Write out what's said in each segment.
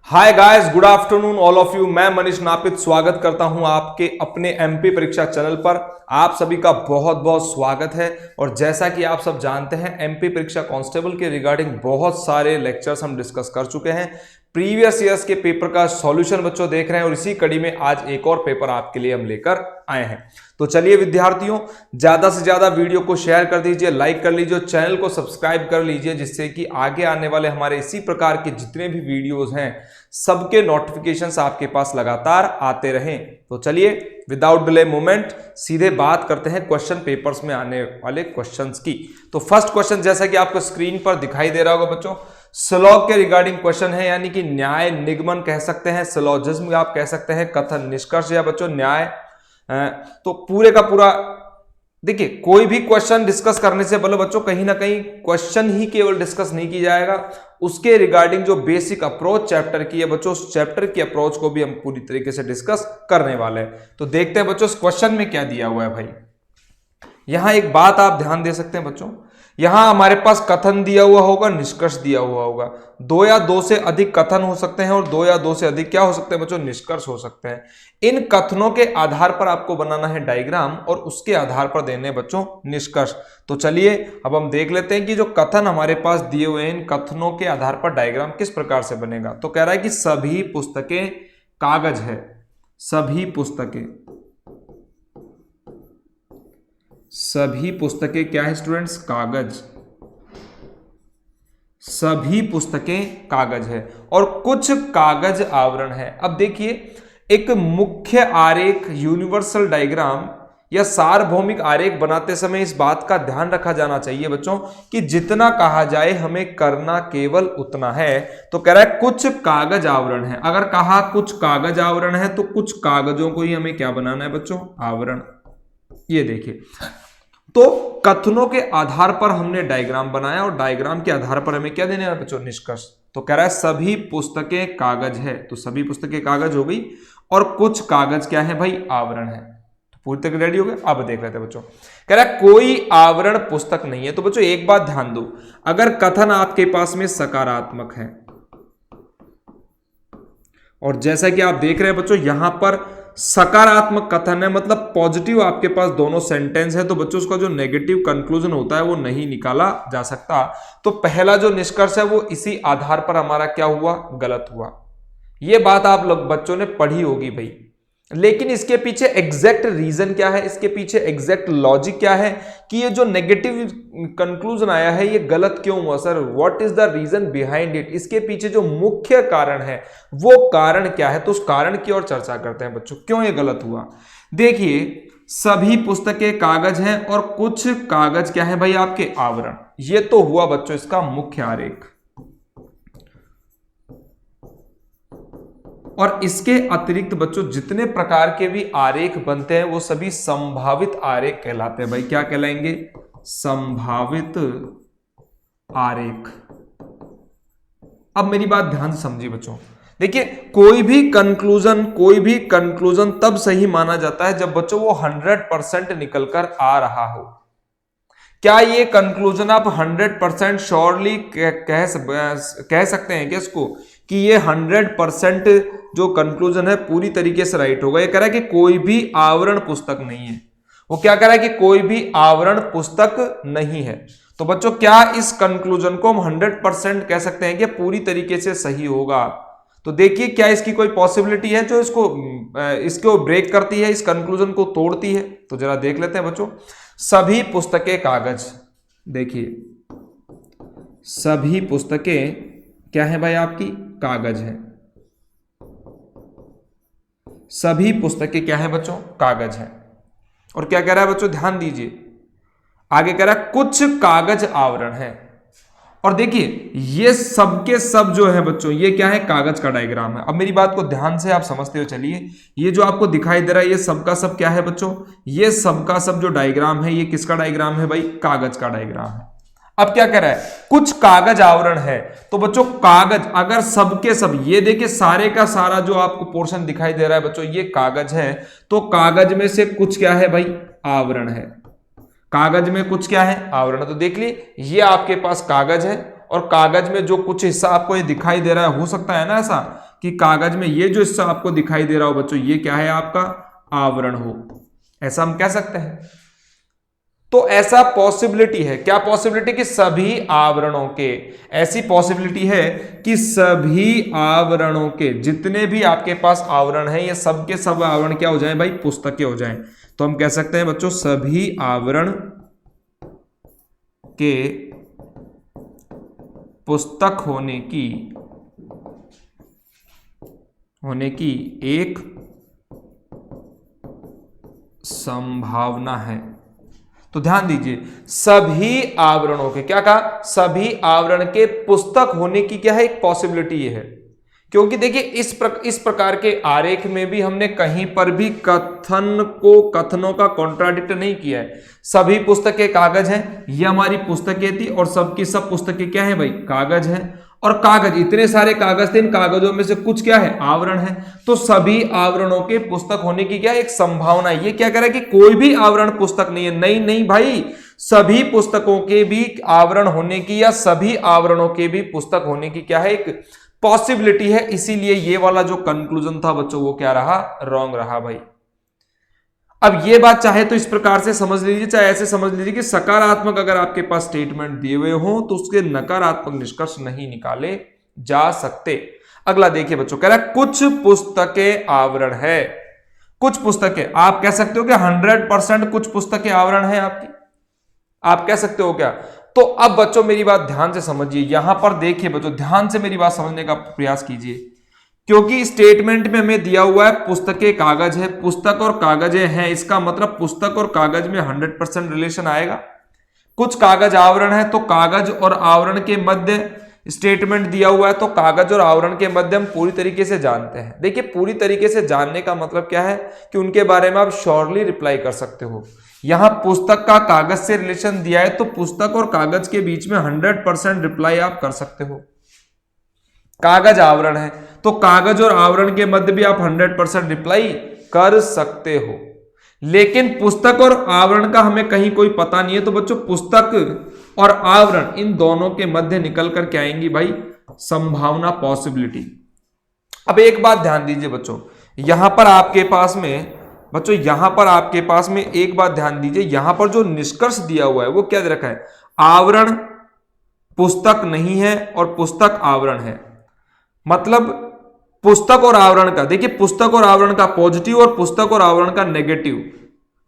Hi guys, good afternoon all of you. मैं मनीष नापित स्वागत करता हूं आपके अपने एमपी परीक्षा चैनल पर। आप सभी का बहुत बहुत स्वागत है। और जैसा कि आप सब जानते हैं, एमपी परीक्षा कांस्टेबल के रिगार्डिंग बहुत सारे लेक्चर्स हम डिस्कस कर चुके हैं। प्रीवियस ईयर्स के पेपर का सॉल्यूशन बच्चों देख रहे हैं और इसी कड़ी में आज एक और पेपर आपके लिए हम लेकर आए हैं। तो चलिए विद्यार्थियों, ज्यादा से ज्यादा वीडियो को शेयर कर दीजिए, लाइक कर लीजिए, चैनल को सब्सक्राइब कर लीजिए, जिससे कि आगे आने वाले हमारे इसी प्रकार के जितने भी वीडियोस हैं सबके नोटिफिकेशंस आपके पास लगातार आते रहें। तो चलिए विदाउट डिले मोमेंट सीधे बात करते हैं क्वेश्चन पेपर्स में आने वाले क्वेश्चंस की। तो फर्स्ट क्वेश्चन जैसा कि आपको स्क्रीन पर दिखाई दे रहा होगा बच्चों, स्लॉग के रिगार्डिंग क्वेश्चन है, यानी कि न्याय निगमन कह सकते हैं, सिलोजिज्म आप कह सकते हैं, कथन निष्कर्ष या बच्चों न्याय। तो पूरे का पूरा देखिए, कोई भी क्वेश्चन डिस्कस करने से पहले बच्चों कहीं ना कहीं क्वेश्चन ही केवल डिस्कस नहीं की जाएगा, उसके रिगार्डिंग जो बेसिक अप्रोच चैप्टर की है बच्चों, उस चैप्टर की अप्रोच को भी हम पूरी तरीके से डिस्कस करने वाले हैं। तो देखते हैं बच्चों इस क्वेश्चन में क्या दिया हुआ है। भाई यहां एक बात आप ध्यान दे सकते हैं बच्चों, यहां हमारे पास कथन दिया हुआ होगा, निष्कर्ष दिया हुआ होगा। दो या दो से अधिक कथन हो सकते हैं और दो या दो से अधिक क्या हो सकते हैं बच्चों, निष्कर्ष हो सकते हैं। इन कथनों के आधार पर आपको बनाना है डायग्राम और उसके आधार पर देने बच्चों निष्कर्ष। तो चलिए अब हम देख लेते हैं कि जो कथन हमारे पास दिए हुए हैं, इन कथनों के आधार पर डायग्राम किस प्रकार से बनेगा। तो कह रहा है कि सभी पुस्तकें कागज है, सभी पुस्तकें क्या है स्टूडेंट्स, कागज। सभी पुस्तकें कागज है और कुछ कागज आवरण है। अब देखिए, एक मुख्य आरेख, यूनिवर्सल डायग्राम या सार्वभौमिक आरेख बनाते समय इस बात का ध्यान रखा जाना चाहिए बच्चों कि जितना कहा जाए हमें करना केवल उतना है। तो कह रहा है कुछ कागज आवरण है। अगर कहा कुछ कागज आवरण है तो कुछ कागजों को ही हमें क्या बनाना है बच्चों, आवरण। ये देखिए, तो कथनों के आधार पर हमने डायग्राम बनाया और डायग्राम के आधार पर हमें क्या देने हैं बच्चों, निष्कर्ष। तो कह रहा है सभी पुस्तकें कागज है, तो सभी पुस्तकें कागज हो गई और कुछ कागज क्या है भाई, आवरण है। तो पूरी तरह रेडी हो गया। अब देख लेते हैं बच्चों, कह रहा है कोई आवरण पुस्तक नहीं है। तो बच्चों एक बात ध्यान दो, अगर कथन आपके पास में सकारात्मक है और जैसा कि आप देख रहे हैं बच्चों यहां पर सकारात्मक कथन है, मतलब पॉजिटिव आपके पास दोनों सेंटेंस है, तो बच्चों उसका जो नेगेटिव कंक्लूजन होता है वो नहीं निकाला जा सकता। तो पहला जो निष्कर्ष है वो इसी आधार पर हमारा क्या हुआ, गलत हुआ। ये बात आप लोग बच्चों ने पढ़ी होगी भाई, लेकिन इसके पीछे एग्जैक्ट रीजन क्या है, इसके पीछे एग्जैक्ट लॉजिक क्या है कि ये जो नेगेटिव कंक्लूजन आया है ये गलत क्यों हुआ sir, what is the reason behind it, इसके पीछे जो मुख्य कारण है वो कारण क्या है। तो उस कारण की ओर चर्चा करते हैं बच्चों, क्यों ये गलत हुआ। देखिए, सभी पुस्तकें कागज हैं और कुछ कागज क्या है भाई, आपके आवरण। ये तो हुआ बच्चों इसका मुख्य आरेख, और इसके अतिरिक्त बच्चों जितने प्रकार के भी आरेख बनते हैं वो सभी संभावित आरेख कहलाते हैं। भाई क्या कहलाएंगे, संभावित आरेख। अब मेरी बात ध्यान से समझिए बच्चों, देखिए कोई भी कंक्लूजन तब सही माना जाता है जब बच्चों वो 100% निकलकर आ रहा हो। क्या ये कंक्लूजन आप 100% श्योरली कह सकते हैं कि इसको कि ये 100% जो कंक्लूजन है पूरी तरीके से राइट होगा। ये कह रहा है कि कोई भी आवरण पुस्तक नहीं है। वो क्या कह रहा है कि कोई भी आवरण पुस्तक नहीं है। तो बच्चों क्या इस कंक्लूजन को हम 100% कह सकते हैं कि पूरी तरीके से सही होगा। तो देखिए क्या इसकी कोई पॉसिबिलिटी है जो इसको ब्रेक करती है, इस कंक्लूजन को तोड़ती है। तो जरा देख लेते हैं बच्चों, सभी पुस्तकें कागज। देखिए सभी पुस्तकें क्या है भाई, आपकी कागज है। सभी पुस्तकें क्या है बच्चों, कागज है। और क्या कह रहा है बच्चों, ध्यान दीजिए, आगे कह रहा है कुछ कागज आवरण है। और देखिए ये सब के सब जो है बच्चों ये क्या है, कागज का डायग्राम है। अब मेरी बात को ध्यान से आप समझते हो चलिए, ये जो आपको दिखाई दे रहा है ये सब का सब क्या है बच्चों, ये सब का सब जो डायग्राम है ये किसका डायग्राम है भाई, कागज का डायग्राम है। अब क्या कह रहा है, कुछ कागज आवरण है। तो बच्चों कागज अगर सबके सब, ये देखिए सारे का सारा जो आपको पोर्शन दिखाई दे रहा है बच्चों ये कागज है, तो कागज में से कुछ क्या है भाई, आवरण है। कागज में कुछ क्या है, आवरण। तो देख लीजिए ये आपके पास कागज है और कागज में जो कुछ हिस्सा आपको ये दिखाई दे रहा है, हो सकता है ना ऐसा कि कागज में ये जो हिस्सा आपको दिखाई दे रहा हो बच्चों, ये क्या है आपका आवरण हो, ऐसा हम कह सकते हैं। तो ऐसा पॉसिबिलिटी है, क्या पॉसिबिलिटी कि सभी आवरणों के, ऐसी पॉसिबिलिटी है कि सभी आवरणों के जितने भी आपके पास आवरण हैं, ये सब के सब आवरण क्या हो जाएं भाई, पुस्तकें हो जाएं। तो हम कह सकते हैं बच्चों सभी आवरण के पुस्तक होने की एक संभावना है। तो ध्यान दीजिए, सभी आवरणों के, क्या कहा, सभी आवरण के पुस्तक होने की क्या है, एक पॉसिबिलिटी ये है। क्योंकि देखिए इस प्रकार के आरेख में भी हमने कहीं पर भी कथनों का कॉन्ट्राडिक्ट नहीं किया है। सभी पुस्तकें कागज हैं, ये हमारी पुस्तकें थी और सबकी सब पुस्तकें क्या है भाई, कागज हैं। और कागज, इतने सारे कागज थे, इन कागजों में से कुछ क्या है, आवरण है। तो सभी आवरणों के पुस्तक होने की क्या एक संभावना है। ये क्या कह रहा है कि कोई भी आवरण पुस्तक नहीं है, नहीं भाई, सभी पुस्तकों के भी आवरण होने की या सभी आवरणों के भी पुस्तक होने की क्या है, एक पॉसिबिलिटी है। इसीलिए ये वाला जो कंक्लूजन था बच्चों, वो क्या रहा, रॉन्ग रहा भाई। अब ये बात चाहे तो इस प्रकार से समझ लीजिए, चाहे ऐसे समझ लीजिए कि सकारात्मक अगर आपके पास स्टेटमेंट दिए हुए हो तो उसके नकारात्मक निष्कर्ष नहीं निकाले जा सकते। अगला देखिए बच्चों, कह रहा है कुछ पुस्तकें आवरण है। कुछ पुस्तकें, आप कह सकते हो कि 100% कुछ पुस्तकें आवरण है आपकी, आप कह सकते हो क्या। तो अब बच्चों मेरी बात ध्यान से समझिए, यहां पर देखिए बच्चों, ध्यान से मेरी बात समझने का प्रयास कीजिए। क्योंकि स्टेटमेंट में हमें दिया हुआ है पुस्तकें कागज है, पुस्तक और कागजें हैं, इसका मतलब पुस्तक और कागज में 100% रिलेशन आएगा। कुछ कागज आवरण है, तो कागज और आवरण के मध्य स्टेटमेंट दिया हुआ है, तो कागज और आवरण के मध्य हम पूरी तरीके से जानते हैं। देखिए पूरी तरीके से जानने का मतलब क्या है कि उनके बारे में आप श्योरली रिप्लाई कर सकते हो। यहां पुस्तक का कागज से रिलेशन दिया है, तो पुस्तक और कागज के बीच में 100% रिप्लाई आप कर सकते हो। कागज आवरण है, तो कागज और आवरण के मध्य भी आप 100% रिप्लाई कर सकते हो। लेकिन पुस्तक और आवरण का हमें कहीं कोई पता नहीं है, तो बच्चों पुस्तक और आवरण इन दोनों के मध्य निकल कर के आएंगी भाई संभावना, पॉसिबिलिटी। अब एक बात ध्यान दीजिए बच्चों, यहां पर आपके पास में बच्चों, यहां पर आपके पास में एक बात ध्यान दीजिए, यहां पर जो निष्कर्ष दिया हुआ है वो क्या दे रखा है, आवरण पुस्तक नहीं है और पुस्तक आवरण है। मतलब पुस्तक और आवरण का, देखिए पुस्तक और आवरण का पॉजिटिव और पुस्तक और आवरण का नेगेटिव।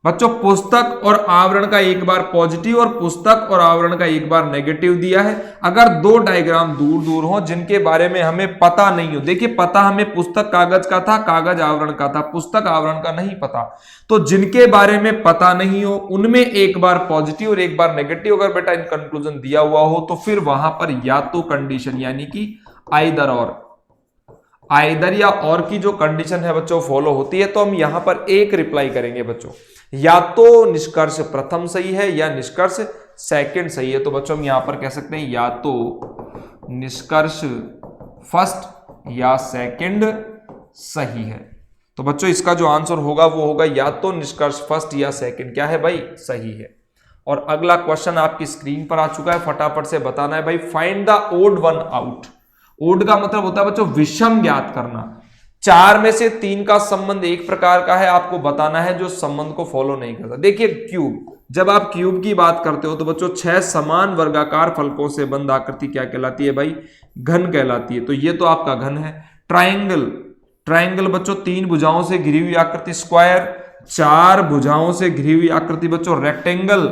बच्चों पुस्तक और आवरण का एक बार पॉजिटिव और पुस्तक और आवरण का एक बार नेगेटिव दिया है। अगर दो डायग्राम दूर दूर हो जिनके बारे में हमें पता नहीं हो, देखिए पता हमें पुस्तक कागज का था, कागज आवरण का था, पुस्तक आवरण का नहीं पता, तो जिनके बारे में पता नहीं हो उनमें एक बार पॉजिटिव और एक बार नेगेटिव अगर बेटा इन कंक्लूजन दिया हुआ हो, तो फिर वहां पर या तो कंडीशन यानी कि आइदर या और की जो कंडीशन है बच्चों फॉलो होती है, तो हम यहां पर एक रिप्लाई करेंगे बच्चों, या तो निष्कर्ष प्रथम सही है या निष्कर्ष सेकंड सही है। तो बच्चों हम यहां पर कह सकते हैं या तो निष्कर्ष फर्स्ट या सेकंड सही है। तो बच्चों इसका जो आंसर होगा वो होगा या तो निष्कर्ष फर्स्ट या सेकंड क्या है भाई, सही है। और अगला क्वेश्चन आपकी स्क्रीन पर आ चुका है, फटाफट से बताना है भाई, find the odd one out. Odd का मतलब होता है बच्चों विषम ज्ञात करना। 4 में से 3 का संबंध एक प्रकार का है, आपको बताना है जो संबंध को फॉलो नहीं करता। देखिए क्यूब, जब आप क्यूब की बात करते हो तो बच्चों 6 समान वर्गाकार फलकों से बंद आकृति क्या कहलाती है भाई, घन कहलाती है। तो ये तो आपका घन है। ट्राइंगल बच्चों 3 भुजाओं से घिरी हुई आकृति, स्क्वायर 4 भुजाओं से घिरी हुई आकृति बच्चों, रेक्टेंगल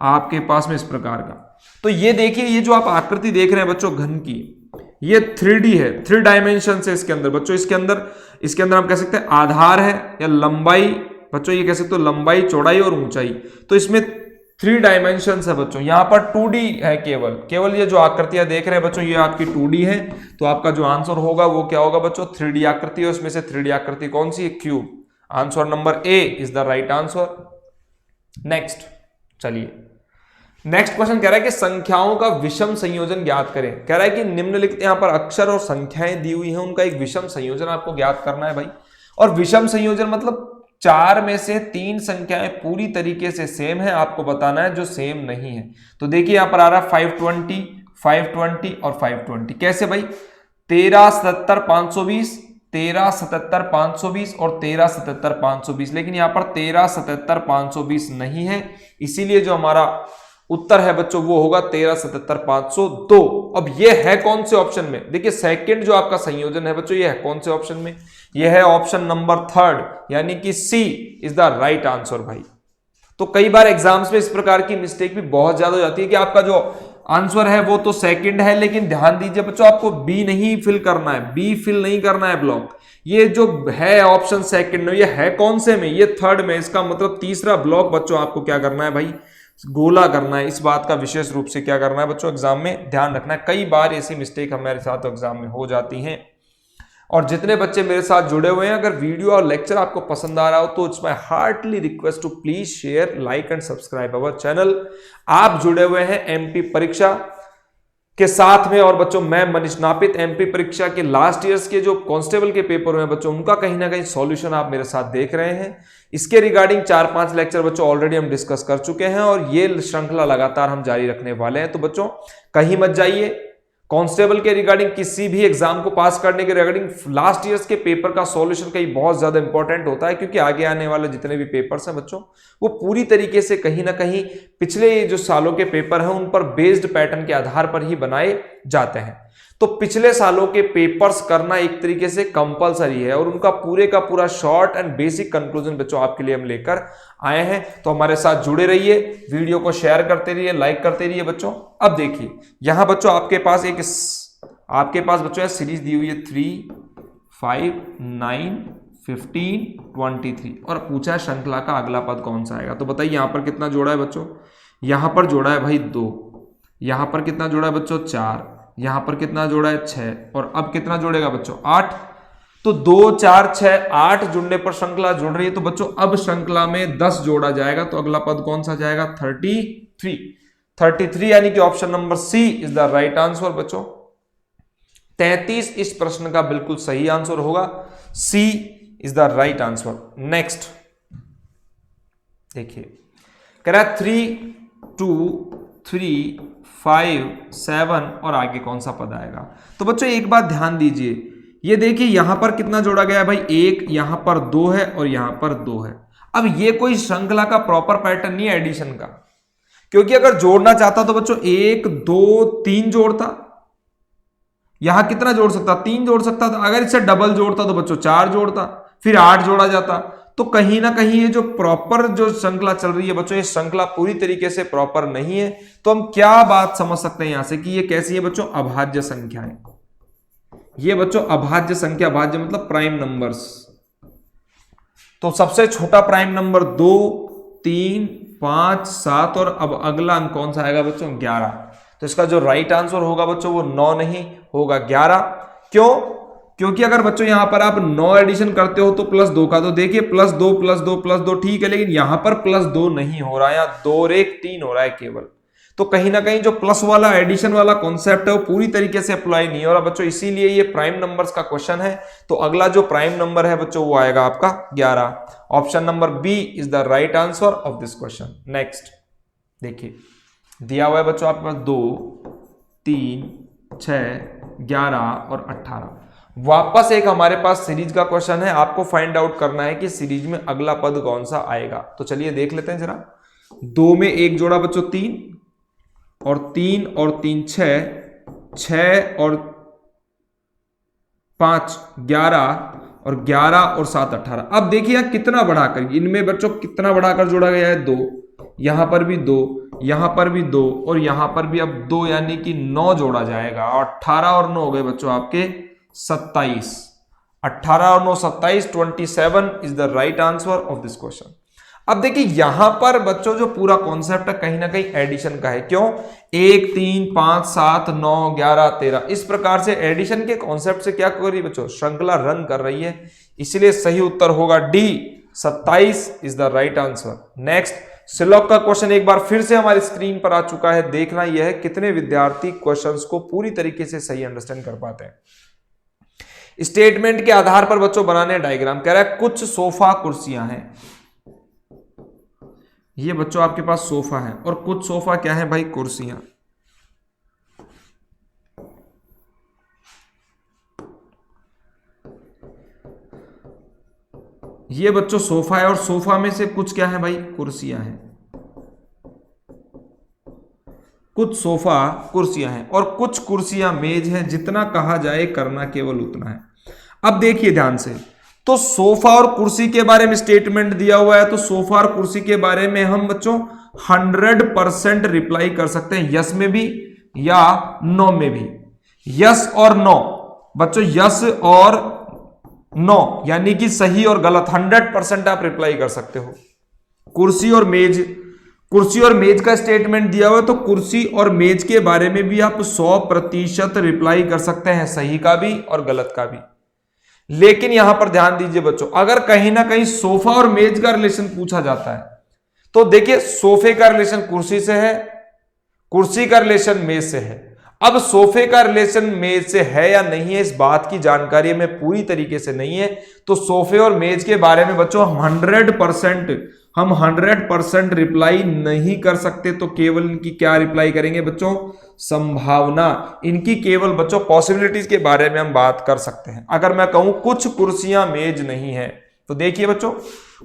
आपके पास में इस प्रकार का। तो ये देखिए, ये जो आप आकृति देख रहे हैं बच्चों घन की, ये 3D है, 3 डायमेंशन है इसके अंदर बच्चों। इसके अंदर हम कह सकते हैं आधार है या लंबाई बच्चों, ये कह सकते हो लंबाई, चौड़ाई और ऊंचाई। तो इसमें 3 डायमेंशन है बच्चों। यहां पर 2D है, केवल ये जो आकृतियां देख रहे हैं बच्चों ये आपकी 2D है। तो आपका जो आंसर होगा वो क्या होगा बच्चों, 3D आकृति है। उसमें से 3D आकृति कौन सी है, cube. Answer number A is the right answer. Next चलिए, नेक्स्ट क्वेश्चन कह रहा है कि संख्याओं का विषम संयोजन ज्ञात करें। कह रहा है कि निम्नलिखित यहां पर अक्षर और संख्याएं दी हुई हैं, उनका एक विषम संयोजन आपको ज्ञात करना है भाई। और विषम संयोजन मतलब 4 में से 3 संख्याएं पूरी तरीके से सेम है, आपको बताना है जो सेम नहीं है। तो देखिए यहां पर आ रहा है 520, 520 और 520 कैसे भाई? 13 77 520, 13 77 520 और 13 77 520, लेकिन यहां पर 13 77 520 नहीं है, इसीलिए जो हमारा उत्तर है बच्चों वो होगा 13 77 502। अब ये है कौन से ऑप्शन में? देखिए सेकंड जो आपका संयोजन है बच्चों ये है कौन से ऑप्शन में? ये है ऑप्शन नंबर थर्ड, यानी कि C is the right answer भाई। तो कई बार एग्जाम्स में इस प्रकार की मिस्टेक भी बहुत ज्यादा हो जाती है कि आपका जो आंसर है वो तो सेकंड है, लेकिन ध्यान दीजिए बच्चों आपको बी नहीं फिल करना है, बी फिल नहीं करना है ब्लॉक। ये जो है ऑप्शन सेकंड में ये है कौन से में? ये थर्ड में। इसका मतलब तीसरा ब्लॉक बच्चों आपको क्या करना है भाई? गोला करना है। इस बात का विशेष रूप से क्या करना है बच्चों? एग्जाम में ध्यान रखना है। कई बार ऐसी मिस्टेक हमारे साथ एग्जाम में हो जाती हैं। और जितने बच्चे मेरे साथ जुड़े हुए हैं, अगर वीडियो और लेक्चर आपको पसंद आ रहा हो तो it's my heartly request to please share, like and subscribe our channel. आप जुड़े हुए हैं एमपी परीक्षा के साथ में, और बच्चों मैं मनीष नापित एमपी परीक्षा के लास्ट ईयर्स के जो कांस्टेबल के पेपर हुए हैं बच्चों उनका कहीं ना कहीं सॉल्यूशन आप मेरे साथ देख रहे हैं। इसके रिगार्डिंग 4-5 लेक्चर बच्चों ऑलरेडी हम डिस्कस कर चुके हैं और ये श्रृंखला लगातार हम जारी रखने वाले हैं। तो बच्चों कहीं मत जाइए। कांस्टेबल के रिगार्डिंग, किसी भी एग्जाम को पास करने के रिगार्डिंग लास्ट ईयर्स के पेपर का सॉल्यूशन कहीं बहुत ज्यादा इंपॉर्टेंट होता है, क्योंकि आगे आने वाले जितने भी पेपर्स हैं बच्चों वो पूरी तरीके से कहीं ना कहीं पिछले जो सालों के पेपर हैं उन पर बेस्ड पैटर्न के आधार पर ही बनाए जाते हैं। तो पिछले सालों के पेपर्स करना एक तरीके से कंपलसरी है और उनका पूरे का पूरा शॉर्ट एंड बेसिक कंक्लूजन बच्चों आपके लिए हम लेकर आए हैं। तो हमारे साथ जुड़े रहिए, वीडियो को शेयर करते रहिए, लाइक करते रहिए बच्चों। अब देखिए यहां बच्चों आपके पास बच्चों सीरीज दी हुई है 3, 5, 9, 15, 23 और पूछा है श्रृंखला का अगला पद कौन सा आएगा। तो बताइए यहां पर कितना जोड़ा है बच्चों? यहां पर जोड़ा है भाई 2, यहां पर कितना जोड़ा है बच्चों? 4, यहां पर कितना जोड़ा है? 6, और अब कितना जोड़ेगा बच्चों? 8। तो 2, 4, 6, 8 जुड़ने पर श्रृंखला जुड़ रही है। तो बच्चों अब श्रृंखला में 10 जोड़ा जाएगा, तो अगला पद कौन सा जाएगा? 33 यानी कि option number C is the right answer बच्चों। 33 इस प्रश्न का बिल्कुल सही आंसर होगा, C is the right answer. Next देखिए कह रहा है 3, 2, 3, 5, 7 और आगे कौन सा पद आएगा। तो बच्चों एक बात ध्यान दीजिए, ये देखिए यहां पर कितना जोड़ा गया है भाई? 1, यहां पर 2 है और यहां पर 2 है। अब ये कोई श्रृंखला का प्रॉपर पैटर्न नहीं है एडिशन का, क्योंकि अगर जोड़ना चाहता तो बच्चों 1, 2, 3 जोड़ता। यहां कितना जोड़ सकता? 3 जोड़ सकता था। अगर इससे डबल जोड़ता तो बच्चों 4 जोड़ता, फिर 8 जोड़ा जाता। तो कहीं ना कहीं ये जो प्रॉपर जो श्रृंखला चल रही है बच्चों, ये श्रृंखला पूरी तरीके से प्रॉपर नहीं है। तो हम क्या बात समझ सकते हैं यहां से कि ये कैसी है बच्चों? अभाज्य संख्याएं। ये बच्चों अभाज्य संख्या, भाज्य मतलब प्राइम नंबर्स। तो सबसे छोटा प्राइम नंबर 2, 3, 5, 7 और अब अगला अंक कौन सा आएगा बच्चों? 11। तो इसका जो राइट आंसर होगा बच्चों वो 9 नहीं होगा 11। क्यों? क्योंकि अगर बच्चों यहां पर आप 9 एडिशन करते हो तो +2 का, तो देखिए +2 +2 +2 ठीक है, लेकिन यहां पर +2 नहीं हो रहा है, यहां 2 और 1 3 हो रहा है केवल। तो कहीं ना कहीं जो प्लस वाला एडिशन वाला कॉन्सेप्ट है वो पूरी तरीके से अप्लाई नहीं हो रहा बच्चों, इसीलिए ये प्राइम नंबर्स का क्वेश्चन है। तो अगला जो प्राइम नंबर है बच्चों वो आएगा आपका 11। Option number B is the right answer of this question. Next देखिए दिया हुआ है बच्चों आपके पास 2, 3, 6, 11 और 18। वापस एक हमारे पास सीरीज का क्वेश्चन है, आपको फाइंड आउट करना है कि सीरीज में अगला पद कौन सा आएगा। तो चलिए देख लेते हैं जरा। 2 में एक जोड़ा बच्चों 3 और 3 और 3 6, 6 और 5 11 और 11 और 7 18। अब देखिए कितना बढ़ाकर, इनमें बच्चों कितना बढ़ाकर जोड़ा गया है? 2, यहां पर भी 2, यहां पर भी 2 और यहां पर भी अब 2, यानी कि 9 जोड़ा जाएगा। और 18 और 9 हो गए बच्चों आपके 27। 18 और 9 27, 27 is the right answer of this question. अब देखिए यहां पर बच्चों जो पूरा कॉन्सेप्ट है कहीं ना कहीं एडिशन का है। क्यों? 1, 3, 5, 7, 9, 11, 13 इस प्रकार से एडिशन के कॉन्सेप्ट से क्या कर रही है बच्चों? श्रृंखला रन कर रही है, इसलिए सही उत्तर होगा D, 27 is the right answer. Next सिलॉक का क्वेश्चन एक बार फिर से हमारी स्क्रीन पर आ चुका है। देखना यह है कितने विद्यार्थी क्वेश्चंस को पूरी तरीके से सही अंडरस्टैंड कर पाते हैं। स्टेटमेंट के आधार पर बच्चों बनाने डायग्राम। कह रहा है कुछ सोफा कुर्सियां हैं। ये बच्चों आपके पास सोफा है और कुछ सोफा क्या है भाई? कुर्सियां। ये बच्चों सोफा है और सोफा में से कुछ क्या है भाई, कुर्सियां हैं। कुछ सोफा कुर्सियां हैं और कुछ कुर्सियां मेज हैं। जितना कहा जाए करना केवल उतना है। अब देखिए ध्यान से, तो सोफा और कुर्सी के बारे में स्टेटमेंट दिया हुआ है, तो सोफा और कुर्सी के बारे में हम बच्चों 100% रिप्लाई कर सकते हैं, यस में भी या नो में भी। यस और नो बच्चों, यस और नो यानी कि सही और गलत 100% आप रिप्लाई कर सकते हो। कुर्सी और मेज का स्टेटमेंट दिया हुआ है, तो कुर्सी और मेज के बारे में भी आप 100% रिप्लाई कर सकते हैं, सही का भी और गलत का भी। लेकिन यहां पर ध्यान दीजिए बच्चों, अगर कहीं ना कहीं सोफा और मेज का रिलेशन पूछा जाता है, तो देखिए सोफे का रिलेशन कुर्सी से है, कुर्सी का रिलेशन मेज से है। अब सोफे का रिलेशन मेज से है या नहीं है, इस बात की जानकारी हमें पूरी तरीके से नहीं है। तो सोफे और मेज के बारे में बच्चों हम 100% रिप्लाई नहीं कर सकते। तो केवल इनकी क्या रिप्लाई करेंगे बच्चों, संभावना, इनकी केवल बच्चों पॉसिबिलिटीज के बारे में हम बात कर सकते हैं। अगर मैं कहूं कुछ कुर्सियां मेज नहीं है, तो देखिए बच्चों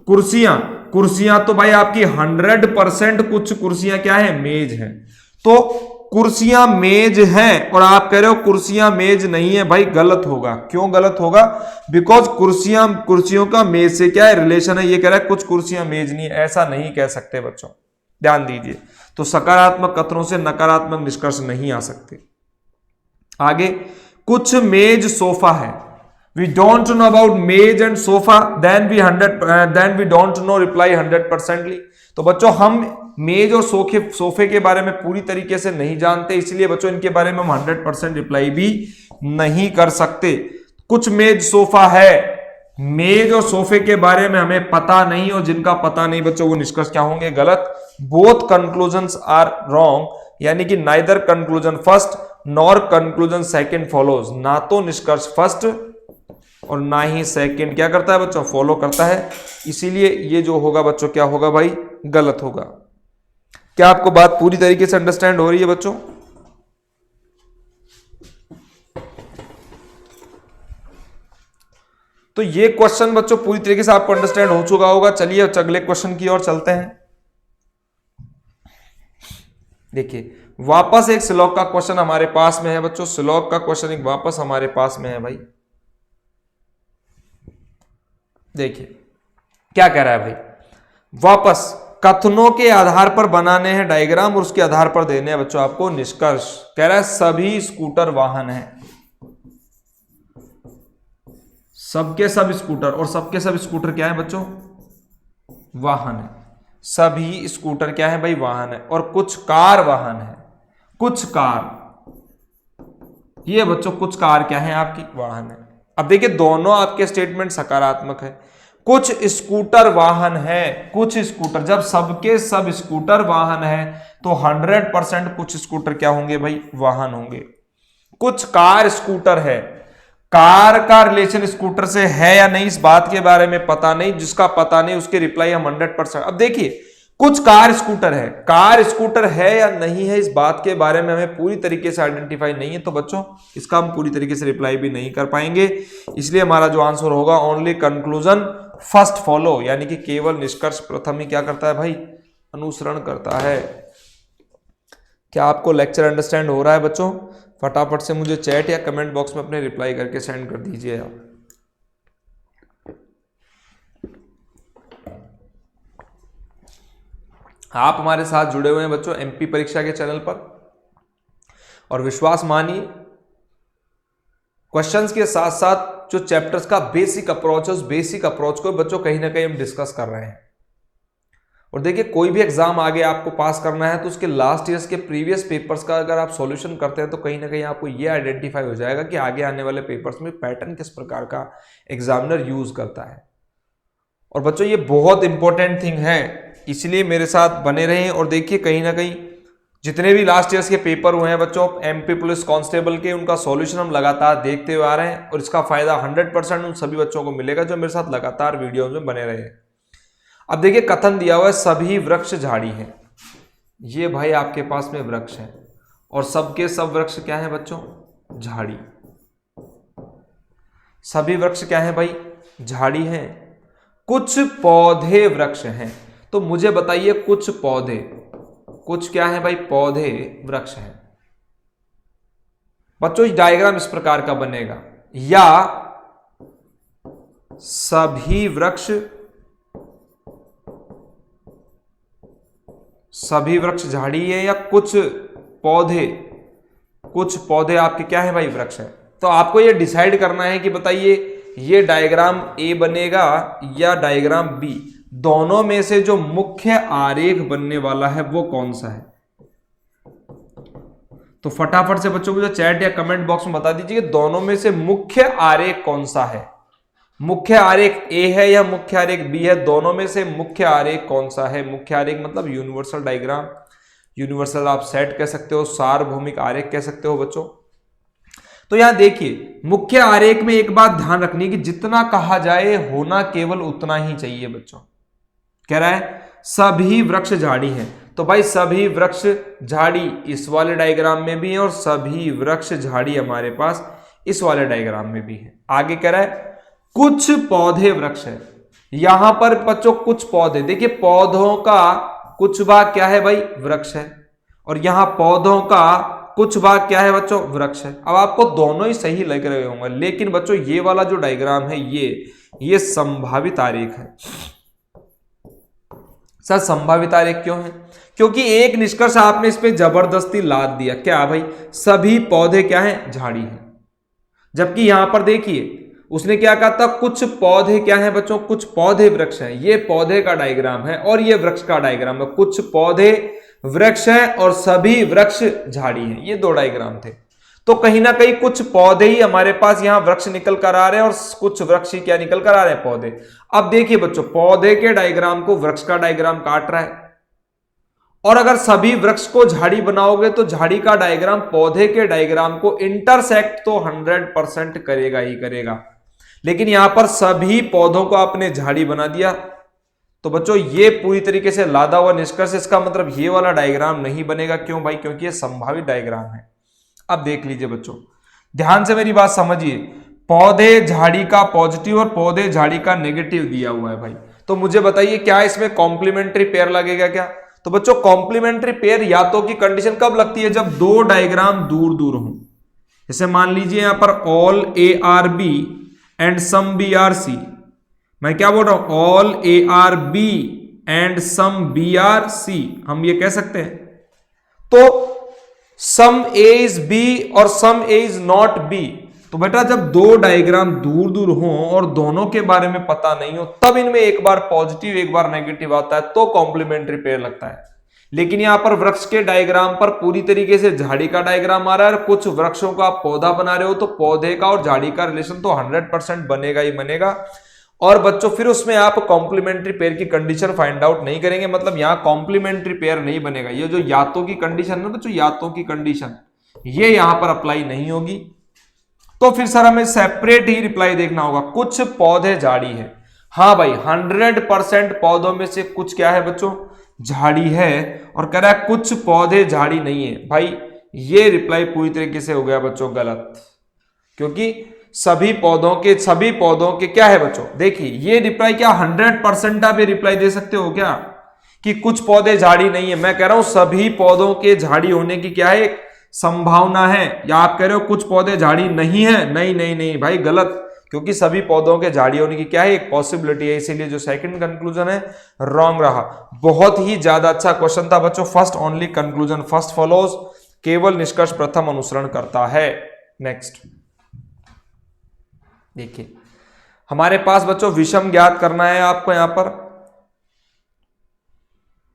कुर्सियां तो भाई आपकी 100% कुछ कुर्सियां क्या है, मेज हैं। तो कुर्सियां मेज हैं और आप कह रहे हो कुर्सियां मेज नहीं है, भाई गलत होगा। क्यों गलत होगा, बिकॉज कुर्सियों का मेज से क्या है, रिलेशन है। ये कह रहा है कुछ कुर्सियां मेज नहीं है, ऐसा नहीं कह सकते बच्चों, ध्यान दीजिए। तो सकारात्मक कथनों से नकारात्मक निष्कर्ष नहीं आ सकते। आगे, कुछ मेज सोफा है। वी डोंट नो अबाउट मेज and sofa, then we don't know reply 100%ली। तो बच्चों हम मेज और सोफे के बारे में पूरी तरीके से नहीं जानते, इसलिए बच्चों इनके बारे में हम 100% रिप्लाई भी नहीं कर सकते। कुछ मेज सोफा है, मेज और सोफे के बारे में हमें पता नहीं, और जिनका पता नहीं बच्चों वो निष्कर्ष क्या होंगे, गलत। बोथ कंक्लूजन्स आर रॉन्ग, यानी कि neither conclusion first nor conclusion second follows. ना तो निष्कर्ष फर्स्ट और ना ही सेकंड क्या करता है बच्चों, फॉलो करता है। इसीलिए ये जो होगा बच्चों क्या होगा भाई, गलत होगा। क्या आपको बात पूरी तरीके से अंडरस्टैंड हो रही है बच्चों? तो ये क्वेश्चन बच्चों पूरी तरीके से आपको अंडरस्टैंड हो चुका होगा। चलिए अगले क्वेश्चन की ओर चलते हैं। देखिए वापस एक श्लोक का क्वेश्चन हमारे पास में है बच्चों, श्लोक का क्वेश्चन एक वापस हमारे पास में है भाई। देखिए क्या कह रहा है भाई, वापस कथनों के आधार पर बनाने हैं डायग्राम और उसके आधार पर देने हैं बच्चों आपको निष्कर्ष। कह रहा है सभी स्कूटर वाहन है, सबके सब स्कूटर, और सबके सब स्कूटर क्या है बच्चों, वाहन है। सभी स्कूटर क्या है भाई, वाहन है। और कुछ कार वाहन है, कुछ कार, ये बच्चों कुछ कार क्या है आपकी, वाहन है। अब देखिए दोनों आपके स्टेटमेंट सकारात्मक है। कुछ स्कूटर वाहन है, कुछ स्कूटर, जब सबके सब स्कूटर वाहन है तो 100% कुछ स्कूटर क्या होंगे भाई, वाहन होंगे। कुछ कार स्कूटर है, कार का रिलेशन स्कूटर से है या नहीं इस बात के बारे में पता नहीं, जिसका पता नहीं उसके रिप्लाई हम 100%। अब देखिए कुछ कार स्कूटर है, कार स्कूटर है या नहीं है इस बात के बारे में हमें पूरी तरीके से आइडेंटिफाई नहीं है, तो बच्चों इसका हम पूरी तरीके से रिप्लाई भी नहीं कर पाएंगे। इसलिए हमारा जो आंसर होगा ओनली कंक्लूजन फर्स्ट फॉलो, यानी कि केवल निष्कर्ष प्रथम ही क्या करता है भाई, अनुसरण करता है। क्या आपको लेक्चर अंडरस्टैंड हो रहा है बच्चों? फटाफट से मुझे चैट या कमेंट बॉक्स में अपने रिप्लाई करके सेंड कर दीजिए आप। आप हमारे साथ जुड़े हुए हैं बच्चों एमपी परीक्षा के चैनल पर, और विश्वास मानिए क्वेश्चंस के साथ साथ जो चैप्टर्स का बेसिक अप्रोच है, उस बेसिक अप्रोच को बच्चों कहीं ना कहीं हम डिस्कस कर रहे हैं। और देखिए कोई भी एग्जाम आगे आपको पास करना है तो उसके लास्ट ईयर्स के प्रीवियस पेपर्स का अगर आप सॉल्यूशन करते हैं तो कहीं ना कहीं आपको ये आइडेंटिफाई हो जाएगा कि आगे आने वाले पेपर्स में पैटर्न किस प्रकार का एग्जामिनर यूज करता है। और बच्चों ये बहुत इंपॉर्टेंट थिंग है, इसलिए मेरे साथ बने रहें। और देखिए कहीं ना कहीं जितने भी लास्ट ईयर्स के पेपर हुए हैं बच्चों एमपी पुलिस कांस्टेबल के, उनका सॉल्यूशन हम लगातार देखते हुए आ रहे हैं, और इसका फायदा 100% उन सभी बच्चों को मिलेगा जो मेरे साथ लगातार वीडियोज में बने रहे। अब देखिए कथन दिया हुआ है सभी वृक्ष झाड़ी हैं, ये भाई आपके पास में वृक्ष है, और सबके सब वृक्ष क्या है बच्चों, झाड़ी। सभी वृक्ष क्या है भाई, झाड़ी हैं। कुछ पौधे वृक्ष हैं। तो मुझे बताइए कुछ पौधे, कुछ क्या है भाई, पौधे वृक्ष हैं। बच्चों इस डायग्राम इस प्रकार का बनेगा, या सभी वृक्ष झाड़ी है, या कुछ पौधे आपके क्या है भाई, वृक्ष है। तो आपको ये डिसाइड करना है कि बताइए ये डायग्राम ए बनेगा या डायग्राम बी, दोनों में से जो मुख्य आरेख बनने वाला है वो कौन सा है। तो फटाफट से बच्चों मुझे चैट या कमेंट बॉक्स में बता दीजिए दोनों में से मुख्य आरेख कौन सा है। मुख्य आरेख ए है या मुख्य आरेख बी है, दोनों में से मुख्य आरेख कौन सा है। मुख्य आरेख मतलब यूनिवर्सल डायग्राम, यूनिवर्सल आप सेट कह सकते हो, सार्वभौमिक आरेख कह सकते हो बच्चों। तो यहां देखिए मुख्य आरेख में एक बात ध्यान रखनी कि जितना कहा जाए होना केवल उतना ही चाहिए बच्चों। कह रहा है सभी वृक्ष झाड़ी हैं, तो भाई सभी वृक्ष झाड़ी इस वाले डायग्राम में भी है और सभी वृक्ष झाड़ी हमारे पास इस वाले डायग्राम में भी है। आगे कह रहा है कुछ पौधे वृक्ष है। यहां पर बच्चों कुछ पौधे, देखिए पौधों का कुछ भाग क्या है भाई, वृक्ष है, और यहां पौधों का कुछ भाग क्या है बच्चों, वृक्ष है। अब आपको दोनों ही सही लग रहे होंगे, लेकिन बच्चों ये वाला जो डायग्राम है ये संभावित आरेख है। सर संभावित आरेख क्यों है? क्योंकि एक निष्कर्ष आपने इस पे जबरदस्ती लाद दिया, क्या भाई, सभी पौधे क्या है, झाड़ी है। जबकि यहां पर देखिए उसने क्या कहा था, कुछ पौधे क्या है बच्चों, कुछ पौधे वृक्ष हैं। ये पौधे का डायग्राम है और ये वृक्ष का डायग्राम है। कुछ पौधे वृक्ष है और सभी वृक्ष झाड़ी हैं, ये दो डायग्राम थे। तो कहीं ना कहीं कुछ पौधे ही हमारे पास यहां वृक्ष निकल कर आ रहे हैं और कुछ वृक्ष ही क्या निकल कर आ रहे हैं, पौधे। अब देखिए बच्चों पौधे के डायग्राम को वृक्ष का डायग्राम काट रहा है, और अगर सभी वृक्ष को झाड़ी बनाओगे तो झाड़ी का डायग्राम पौधे के डायग्राम को इंटरसेक्ट तो 100% करेगा ही करेगा। लेकिन यहां पर सभी पौधों को आपने झाड़ी बना दिया, तो बच्चों ये पूरी तरीके से लादा हुआ निष्कर्ष, इसका मतलब ये वाला डायग्राम नहीं बनेगा। क्यों भाई? क्योंकि ये संभावित डायग्राम है। अब देख लीजिए बच्चों, ध्यान से मेरी बात समझिए। पौधे झाड़ी का पॉजिटिव और पौधे झाड़ी का नेगेटिव दिया हुआ है भाई। तो मुझे बताइए क्या इसमें कॉम्प्लीमेंट्री पेयर लगेगा क्या? तो बच्चों कॉम्प्लीमेंट्री पेयर या तो की कंडीशन कब लगती है, जब दो डायग्राम दूर दूर हों। जैसे मान लीजिए यहां पर all A are B and some B are C, मैं क्या बोल रहा हूं, all A are B and some B are C, हम ये कह सकते हैं। तो सम ए इज बी और सम ए इज नॉट बी, तो बेटा जब दो डायग्राम दूर दूर हों और दोनों के बारे में पता नहीं हो, तब इनमें एक बार पॉजिटिव एक बार नेगेटिव आता है, तो कॉम्प्लीमेंट्री पेयर लगता है। लेकिन यहां पर वृक्ष के डायग्राम पर पूरी तरीके से झाड़ी का डायग्राम आ रहा है और कुछ वृक्षों का पौधा बना रहे हो, तो पौधे का और झाड़ी का रिलेशन तो 100% बनेगा ही बनेगा। और बच्चों फिर उसमें आप कॉम्प्लीमेंट्री पेयर की कंडीशन फाइंड आउट नहीं करेंगे, मतलब यहां कॉम्प्लीमेंट्री पेयर नहीं बनेगा। ये जो यातों की कंडीशन है बच्चों, यातों की कंडीशन ये यहां पर अप्लाई नहीं होगी। तो फिर सर हमें सेपरेट ही रिप्लाई देखना होगा। कुछ पौधे झाड़ी है, हाँ भाई 100% पौधों में से कुछ क्या है बच्चों, झाड़ी है। और कह रहा है कुछ पौधे झाड़ी नहीं है, भाई ये रिप्लाई पूरी तरीके से हो गया बच्चों गलत, क्योंकि सभी पौधों के क्या है बच्चों, देखिए ये रिप्लाई क्या 100% आप ये रिप्लाई दे सकते हो क्या कि कुछ पौधे झाड़ी नहीं है? मैं कह रहा हूं सभी पौधों के झाड़ी होने की क्या है, संभावना है। या आप कह रहे हो कुछ पौधे झाड़ी नहीं है? नहीं नहीं नहीं भाई गलत, क्योंकि सभी पौधों के झाड़ी होने की क्या है, एक पॉसिबिलिटी है। इसीलिए जो सेकंड कंक्लूजन है रॉन्ग रहा। बहुत ही ज्यादा अच्छा क्वेश्चन था बच्चों। First only conclusion first follows, केवल निष्कर्ष प्रथम अनुसरण करता है। नेक्स्ट देखिए हमारे पास बच्चों विषम ज्ञात करना है आपको।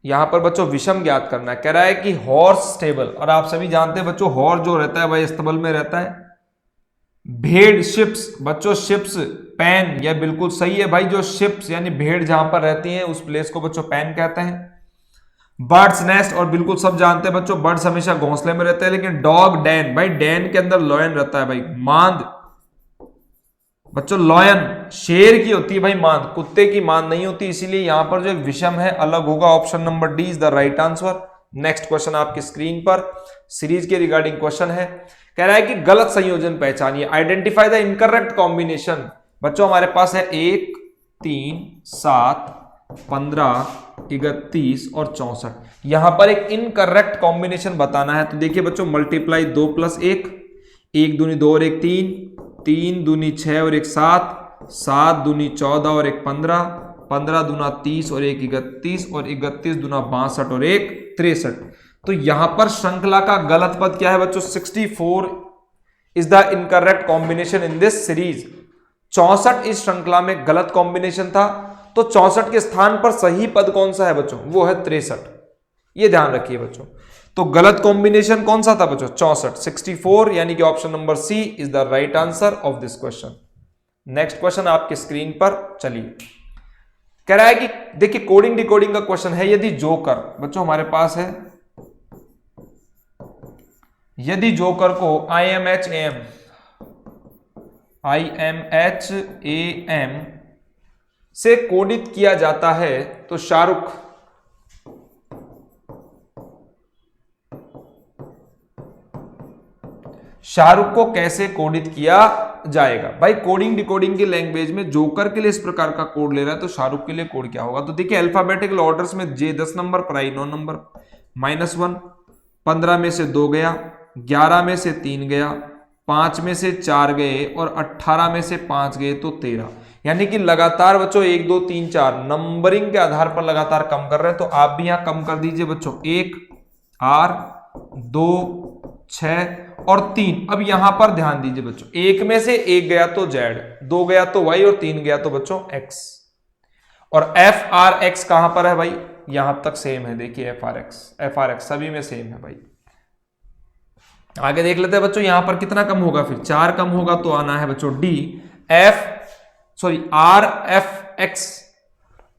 यहां पर बच्चों विषम ज्ञात करना है। कह रहा है कि हॉर्स स्टेबल, और आप सभी जानते हैं बच्चों हॉर्स जो रहता है वह स्तबल में रहता है। भेड़ शिप्स, बच्चों शिप्स पैन, यह बिल्कुल सही है भाई। जो शिप्स यानी भेड़ जहां पर रहती हैं उस प्लेस को बच्चों पैन कहते हैं। बर्ड्स नेस्ट, और बिल्कुल सब जानते हैं बच्चों बर्ड्स हमेशा घोंसले में रहते हैं। लेकिन डॉग डैन, भाई डैन के अंदर लॉयन रहता है भाई। मांद बच्चों लॉयन शेर की होती है भाई, मांद कुत्ते की मांद नहीं होती। इसीलिए यहां पर जो विषम है अलग होगा। Option number D is the right answer. Next question आपकी स्क्रीन पर सीरीज के रिगार्डिंग क्वेश्चन है। कह रहा है कि गलत संयोजन पहचानिए, आइडेंटिफाई द इनकरेक्ट कॉम्बिनेशन। बच्चों हमारे पास है 1 3, 7, 15, 31 और 64। यहां पर एक इनकरेक्ट कॉम्बिनेशन बताना है। तो देखिए बच्चों, मल्टीप्लाई 2 + 1, 1 दूनी 2 और 1 3, 3 दूनी 6 और 1 7, 7 दूनी 14 और 1 15, 15 दूना 30 और 1 31 और 31 दूना 62 और 1 63। तो यहां पर श्रृंखला का गलत पद क्या है बच्चों? 64 is the incorrect combination in this series. 64 इस श्रृंखला में गलत कॉम्बिनेशन था, तो 64 के स्थान पर सही पद कौन सा है बच्चों? वो है 63। ये ध्यान रखिए बच्चों। तो गलत कॉम्बिनेशन कौन सा था बच्चों? 64, 64, यानी कि option number C is the right answer of this question. Next question आपके स्क्रीन पर चलिए, कह रहा है कि देखिए कोडिंग डिकोडिंग का क्वेश्चन है। यदि जोकर बच्चों हमारे पास है, यदि जोकर को IMHAM से कोडित किया जाता है तो शाहरुख को कैसे कोडित किया जाएगा? भाई कोडिंग डिकोडिंग की लैंग्वेज में जोकर के लिए इस प्रकार का कोड ले रहा है, तो शाहरुख के लिए कोड क्या होगा? तो देखिए अल्फाबेटिकल ऑर्डर्स में जे 10 नंबर पर आई 9 नंबर, -1, 15 में से 2 गया, 11 में से 3 गया, 5 में से 4 गए और 18 में से 5 गए तो 13। यानी कि लगातार बच्चों 1 2 3 4 नंबरिंग के आधार पर लगातार कम कर रहे हैं। तो आप भी यहां कम कर दीजिए बच्चों, 1 R 2 6 और 3। अब यहां पर ध्यान दीजिए बच्चों, 1 में से 1 गया तो Z, 2 गया तो Y और 3 गया तो बच्चों X। और FRX कहां पर है भाई? यहां तक सेम है, देखिए FRX सभी में सेम है भाई। आगे देख लेते हैं बच्चों, यहां पर कितना कम होगा? फिर 4 कम होगा तो आना है बच्चों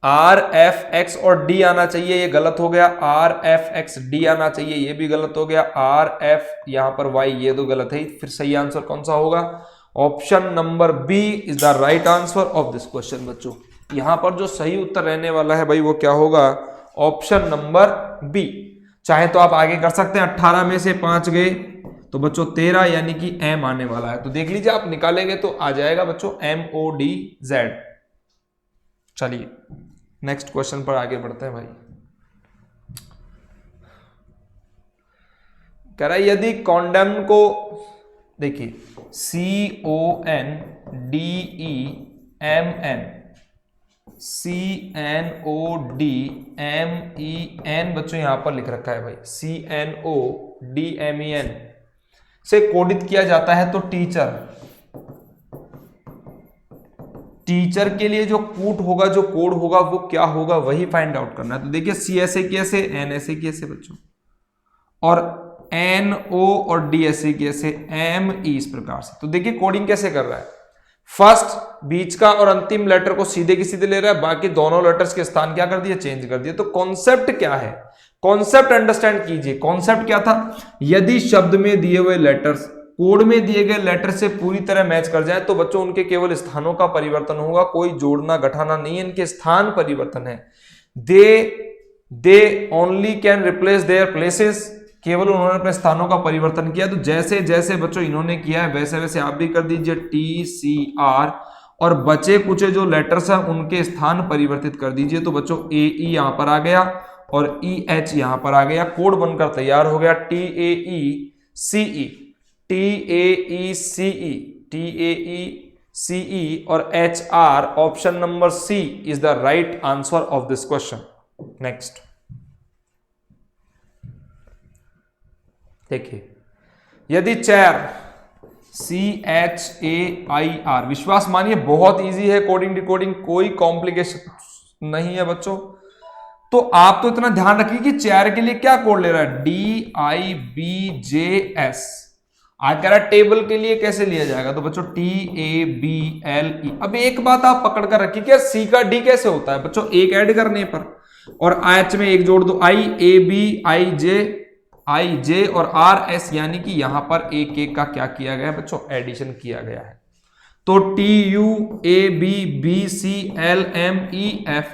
RFX और D आना चाहिए, ये गलत हो गया। RFX D आना चाहिए, ये भी गलत हो गया। RF यहां पर Y, ये तो गलत है। फिर सही आंसर कौन सा होगा? Option number B is the right answer of this question बच्चों। यहां पर जो सही उत्तर रहने वाला है भाई वो क्या होगा? Option number B। चाहे तो आप आगे कर सकते हैं, 18 में से 5 गए तो बच्चों 13, यानी कि M आने वाला है। तो देख लीजिए, आप निकालेंगे तो आ जाएगा बच्चों MODZ। चलिए नेक्स्ट क्वेश्चन पर आगे बढ़ते हैं भाई। कह रहा है यदि कॉन्डेम को, देखिए CONDEMEN बच्चों यहां पर लिख रखा है भाई, CNODMEN से कोडित किया जाता है तो टीचर के लिए जो कूट होगा, जो कोड होगा वो क्या होगा, वही फाइंड आउट करना है। तो देखिए C ऐसे की ऐसे, N ऐसे की ऐसे बच्चों, और NO और D ऐसे की ऐसे, ME इस प्रकार से। तो देखिए कोडिंग कैसे कर रहा है, फर्स्ट बीच का और अंतिम लेटर को सीधे की सीधे ले रहा है, बाकी दोनों लेटर्स के स्थान क्या कर दिए? चेंज कर दिए। तो कॉन्सेप्ट क्या है? कॉन्सेप्ट अंडरस्टैंड कीजिए। कॉन्सेप्ट क्या था? यदि शब्द में दिए हुए लेटर्स कोड में दिए गए लेटर से पूरी तरह मैच कर जाए तो बच्चों उनके केवल स्थानों का परिवर्तन होगा, कोई जोड़ना घटाना नहीं है, इनके स्थान परिवर्तन है। They only can replace their places, केवल उन्होंने अपने स्थानों का परिवर्तन किया। तो जैसे जैसे बच्चों इन्होंने किया है वैसे वैसे आप भी कर दीजिए TCR, और बचे कुछ जो लेटर्स हैं उनके स्थान परिवर्तित कर दीजिए। तो बच्चों AE यहां पर आ गया और EH यहां पर आ गया, कोड बनकर तैयार हो गया TAECE और HR। Option number C is the right answer of this question. Next देखिए, यदि चेयर CHAIR, विश्वास मानिए बहुत इजी है कोडिंग डिकोडिंग, कोई कॉम्प्लिकेशन नहीं है बच्चों। तो आप तो इतना ध्यान रखिए कि चेयर के लिए क्या कोड ले रहा है? DIBJS। आज कह रहा है टेबल के लिए कैसे लिया जाएगा? तो बच्चों TABLE। अब एक बात आप पकड़ कर रखिए कि C का D कैसे होता है बच्चों? एक ऐड करने पर, और H में एक जोड़ दो, IABIJ और RS, यानी कि यहां पर एक एक का क्या किया गया है बच्चों? एडिशन किया गया है। तो TUABBCLMEF,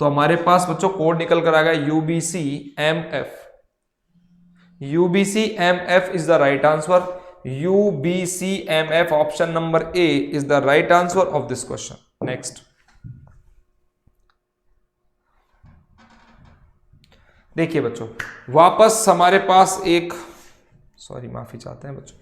तो हमारे पास बच्चों कोड निकल कर आ गया UBCMF। UBCMF is the right answer. UBCMF option number A is the right answer of this question. Next देखिए बच्चों, वापस हमारे पास एक, सॉरी माफी चाहते हैं बच्चों,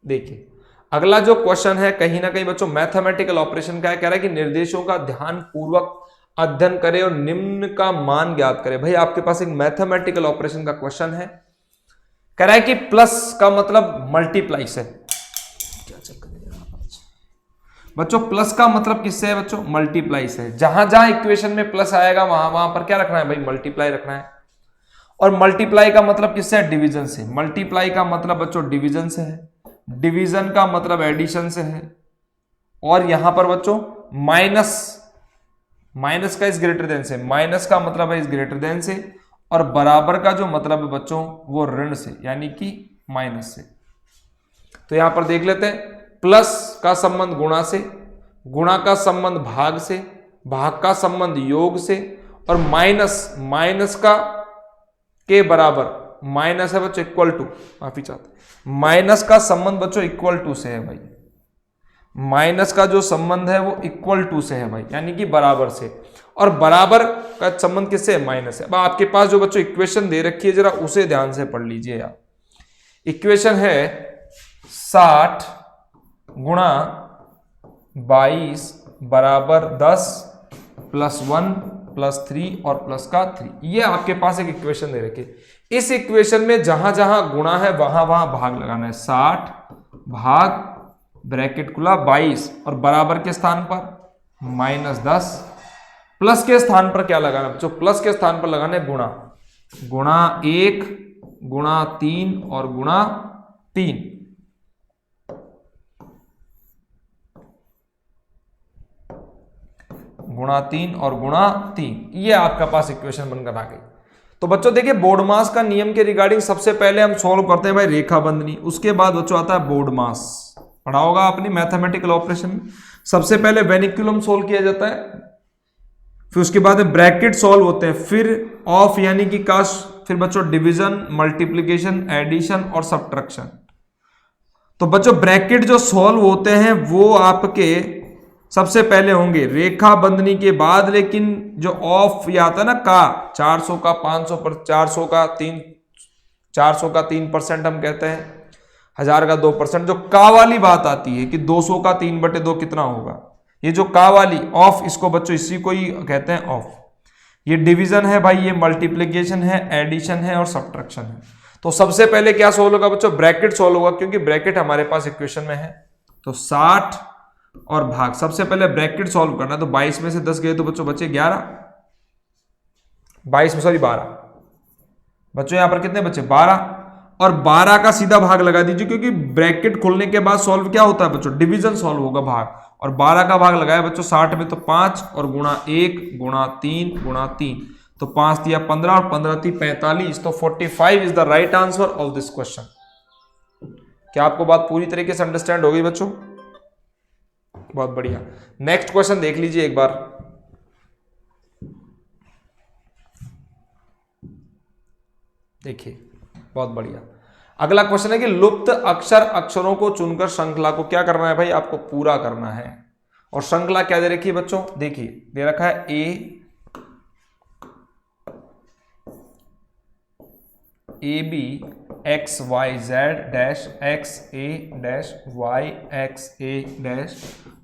देखिए अगला जो क्वेश्चन है कहीं ना कहीं बच्चों मैथमेटिकल ऑपरेशन का है। कह रहा है कि निर्देशों का ध्यान पूर्वक अध्ययन करें और निम्न का मान ज्ञात करें। भाई आपके पास एक मैथमेटिकल ऑपरेशन का क्वेश्चन है, कह रहा है कि प्लस का मतलब मल्टीप्लाई से, क्या चक्कर है बच्चों, प्लस का मतलब किससे है बच्चों, मल्टीप्लाई से। जहां जहां इक्वेशन में प्लस आएगा वहां वहां पर क्या रखना है भाई, मल्टीप्लाई रखना है। और मल्टीप्लाई का मतलब किससे है, डिवीजन से। मल्टीप्लाई का मतलब बच्चों डिवीजन से है, डिवीजन का मतलब एडिशन से है। और यहां पर बच्चों माइनस, माइनस का इज ग्रेटर देन से, माइनस का मतलब है इज ग्रेटर देन से। और बराबर का जो मतलब है बच्चों वो ऋण से, यानी कि माइनस से। तो यहां पर देख लेते हैं, प्लस का संबंध गुणा से, गुणा का संबंध भाग से, भाग का संबंध योग से, और माइनस, माइनस का के बराबर, माइनस है बच्चों इक्वल टू, माफी चाहते, माइनस का संबंध बच्चों इक्वल टू से है भाई। माइनस का जो संबंध है वो इक्वल टू से है भाई, यानी कि बराबर से। और बराबर का संबंध किससे है, माइनस से। अब आपके पास जो बच्चों इक्वेशन दे रखी है जरा उसे ध्यान से पढ़ लीजिए आप। इक्वेशन है 60 गुणा 22 बराबर 10 प्लस 1 प्लस 3 और प्लस का 3। ये आपके पास एक इक्वेशन दे रखी है। इस इक्वेशन में जहां जहां गुणा है वहां वहां भाग लगाना है। 60 भाग ब्रैकेट खुला 22 और बराबर के स्थान पर माइनस 10, प्लस के स्थान पर क्या लगाना बच्चों, प्लस के स्थान पर लगाना है गुणा, गुणा 1 गुणा 3 और गुणा 3। गुणा 3 और गुणा 3, ये आपका पास इक्वेशन बनकर आ गई। तो बच्चों देखिए बोर्ड मास का नियम के रिगार्डिंग सबसे पहले हम सॉल्व करते हैं भाई रेखा बंधनी, उसके बाद बच्चों आता है बोर्ड मास। पढ़ा होगा आपने मैथमेटिकल ऑपरेशन में, सबसे पहले वेनिकुलम सॉल्व किया जाता है, फिर उसके बाद ब्रैकेट सॉल्व होते हैं, फिर ऑफ यानी कि काश, फिर बच्चों डिवीजन, मल्टीप्लीकेशन, एडिशन और सब्ट्रैक्शन। तो बच्चों ब्रैकेट जो सॉल्व होते हैं वो आपके सबसे पहले होंगे रेखा बंधनी के बाद, लेकिन जो ऑफ ये आता है ना का 400 का 500 पर 400 का 3% हम कहते हैं, 1000 का 2%, जो का वाली बात आती है कि 200 का 3/2 कितना होगा, ये जो का वाली ऑफ, इसको बच्चों इसी को ही कहते हैं ऑफ। ये डिवीजन है भाई, ये मल्टीप्लीकेशन है, एडिशन है और सब्ट्रैक्शन है। तो सबसे पहले क्या सोल्व होगा बच्चों, ब्रैकेट सोल्व होगा, क्योंकि ब्रैकेट हमारे पास इक्वेशन में है। तो 60 और भाग, सबसे पहले ब्रैकेट सॉल्व करना है। तो 22 में से 10 गए तो बच्चों बचे 11, 22 में सॉरी 12, बच्चों यहां पर कितने बचे 12, और 12 का सीधा भाग लगा दीजिए, क्योंकि ब्रैकेट खोलने के बाद सॉल्व क्या होता है बच्चों, डिवीजन सॉल्व होगा भाग। और 12 का भाग लगाया बच्चों 60 में, तो 5 और गुणा 1 गुणा 3 गुणा 3, तो 5 दिया 15 और 15 थी 45, तो 45 is the right answer of this question. क्या आपको बात पूरी तरीके से अंडरस्टैंड हो गई बच्चों? बहुत बढ़िया। नेक्स्ट क्वेश्चन देख लीजिए एक बार। देखिए बहुत बढ़िया, अगला क्वेश्चन है कि लुप्त अक्षरों को चुनकर श्रृंखला को क्या करना है भाई, आपको पूरा करना है। और श्रृंखला क्या दे रखी है बच्चों, देखिए दे रखा है A B X Y Z dash X A dash Y X A dash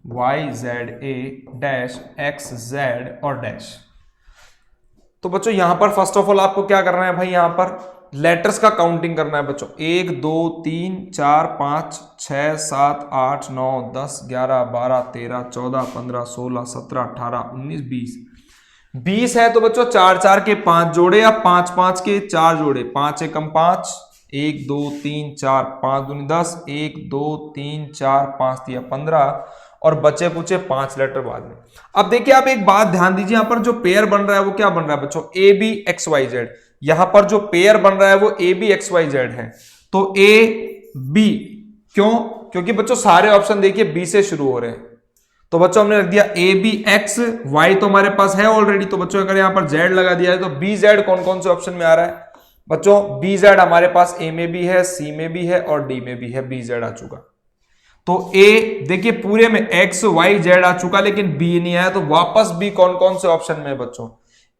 Y Z A dash X Z और डैश। तो बच्चों यहां पर फर्स्ट ऑफ ऑल आपको क्या करना है भाई, यहां पर लेटर्स का काउंटिंग करना है बच्चों। 1 2 3 4 5 6 7 8 9 10 11 12 13 14 15 16 17 18 19 20 20 है। तो बच्चों 4 4 के 5 जोड़े या 5 5 के 4 जोड़े, 5 एकम 5, 1 2 3 4 5 दूनी 10, 1 2 3 4 5 दिया 15 और बचे पूछे 5 लेटर बाद में। अब देखिए आप एक बात ध्यान दीजिए, यहां पर जो पेयर बन रहा है वो क्या बन रहा है बच्चों, A B X Y Z. यहां पर जो पेयर बन रहा है वो A B X Y Z है। तो ए बी क्यों, क्योंकि बच्चों सारे ऑप्शन देखिए बी से शुरू हो रहे हैं। तो बच्चों हमने रख दिया ए बी एक्स, वाई तो हमारे पास है ऑलरेडी। तो बच्चों अगर यहां पर जेड लगा दिया है तो बी जेड कौन कौन से ऑप्शन में आ रहा है बच्चों, बी जेड हमारे पास ए में भी है, सी में भी है और डी में भी है, बी जेड आ चुका। तो ए देखिए पूरे में एक्स वाई जेड आ चुका, लेकिन बी नहीं आया। तो वापस बी कौन कौन से ऑप्शन में है बच्चों,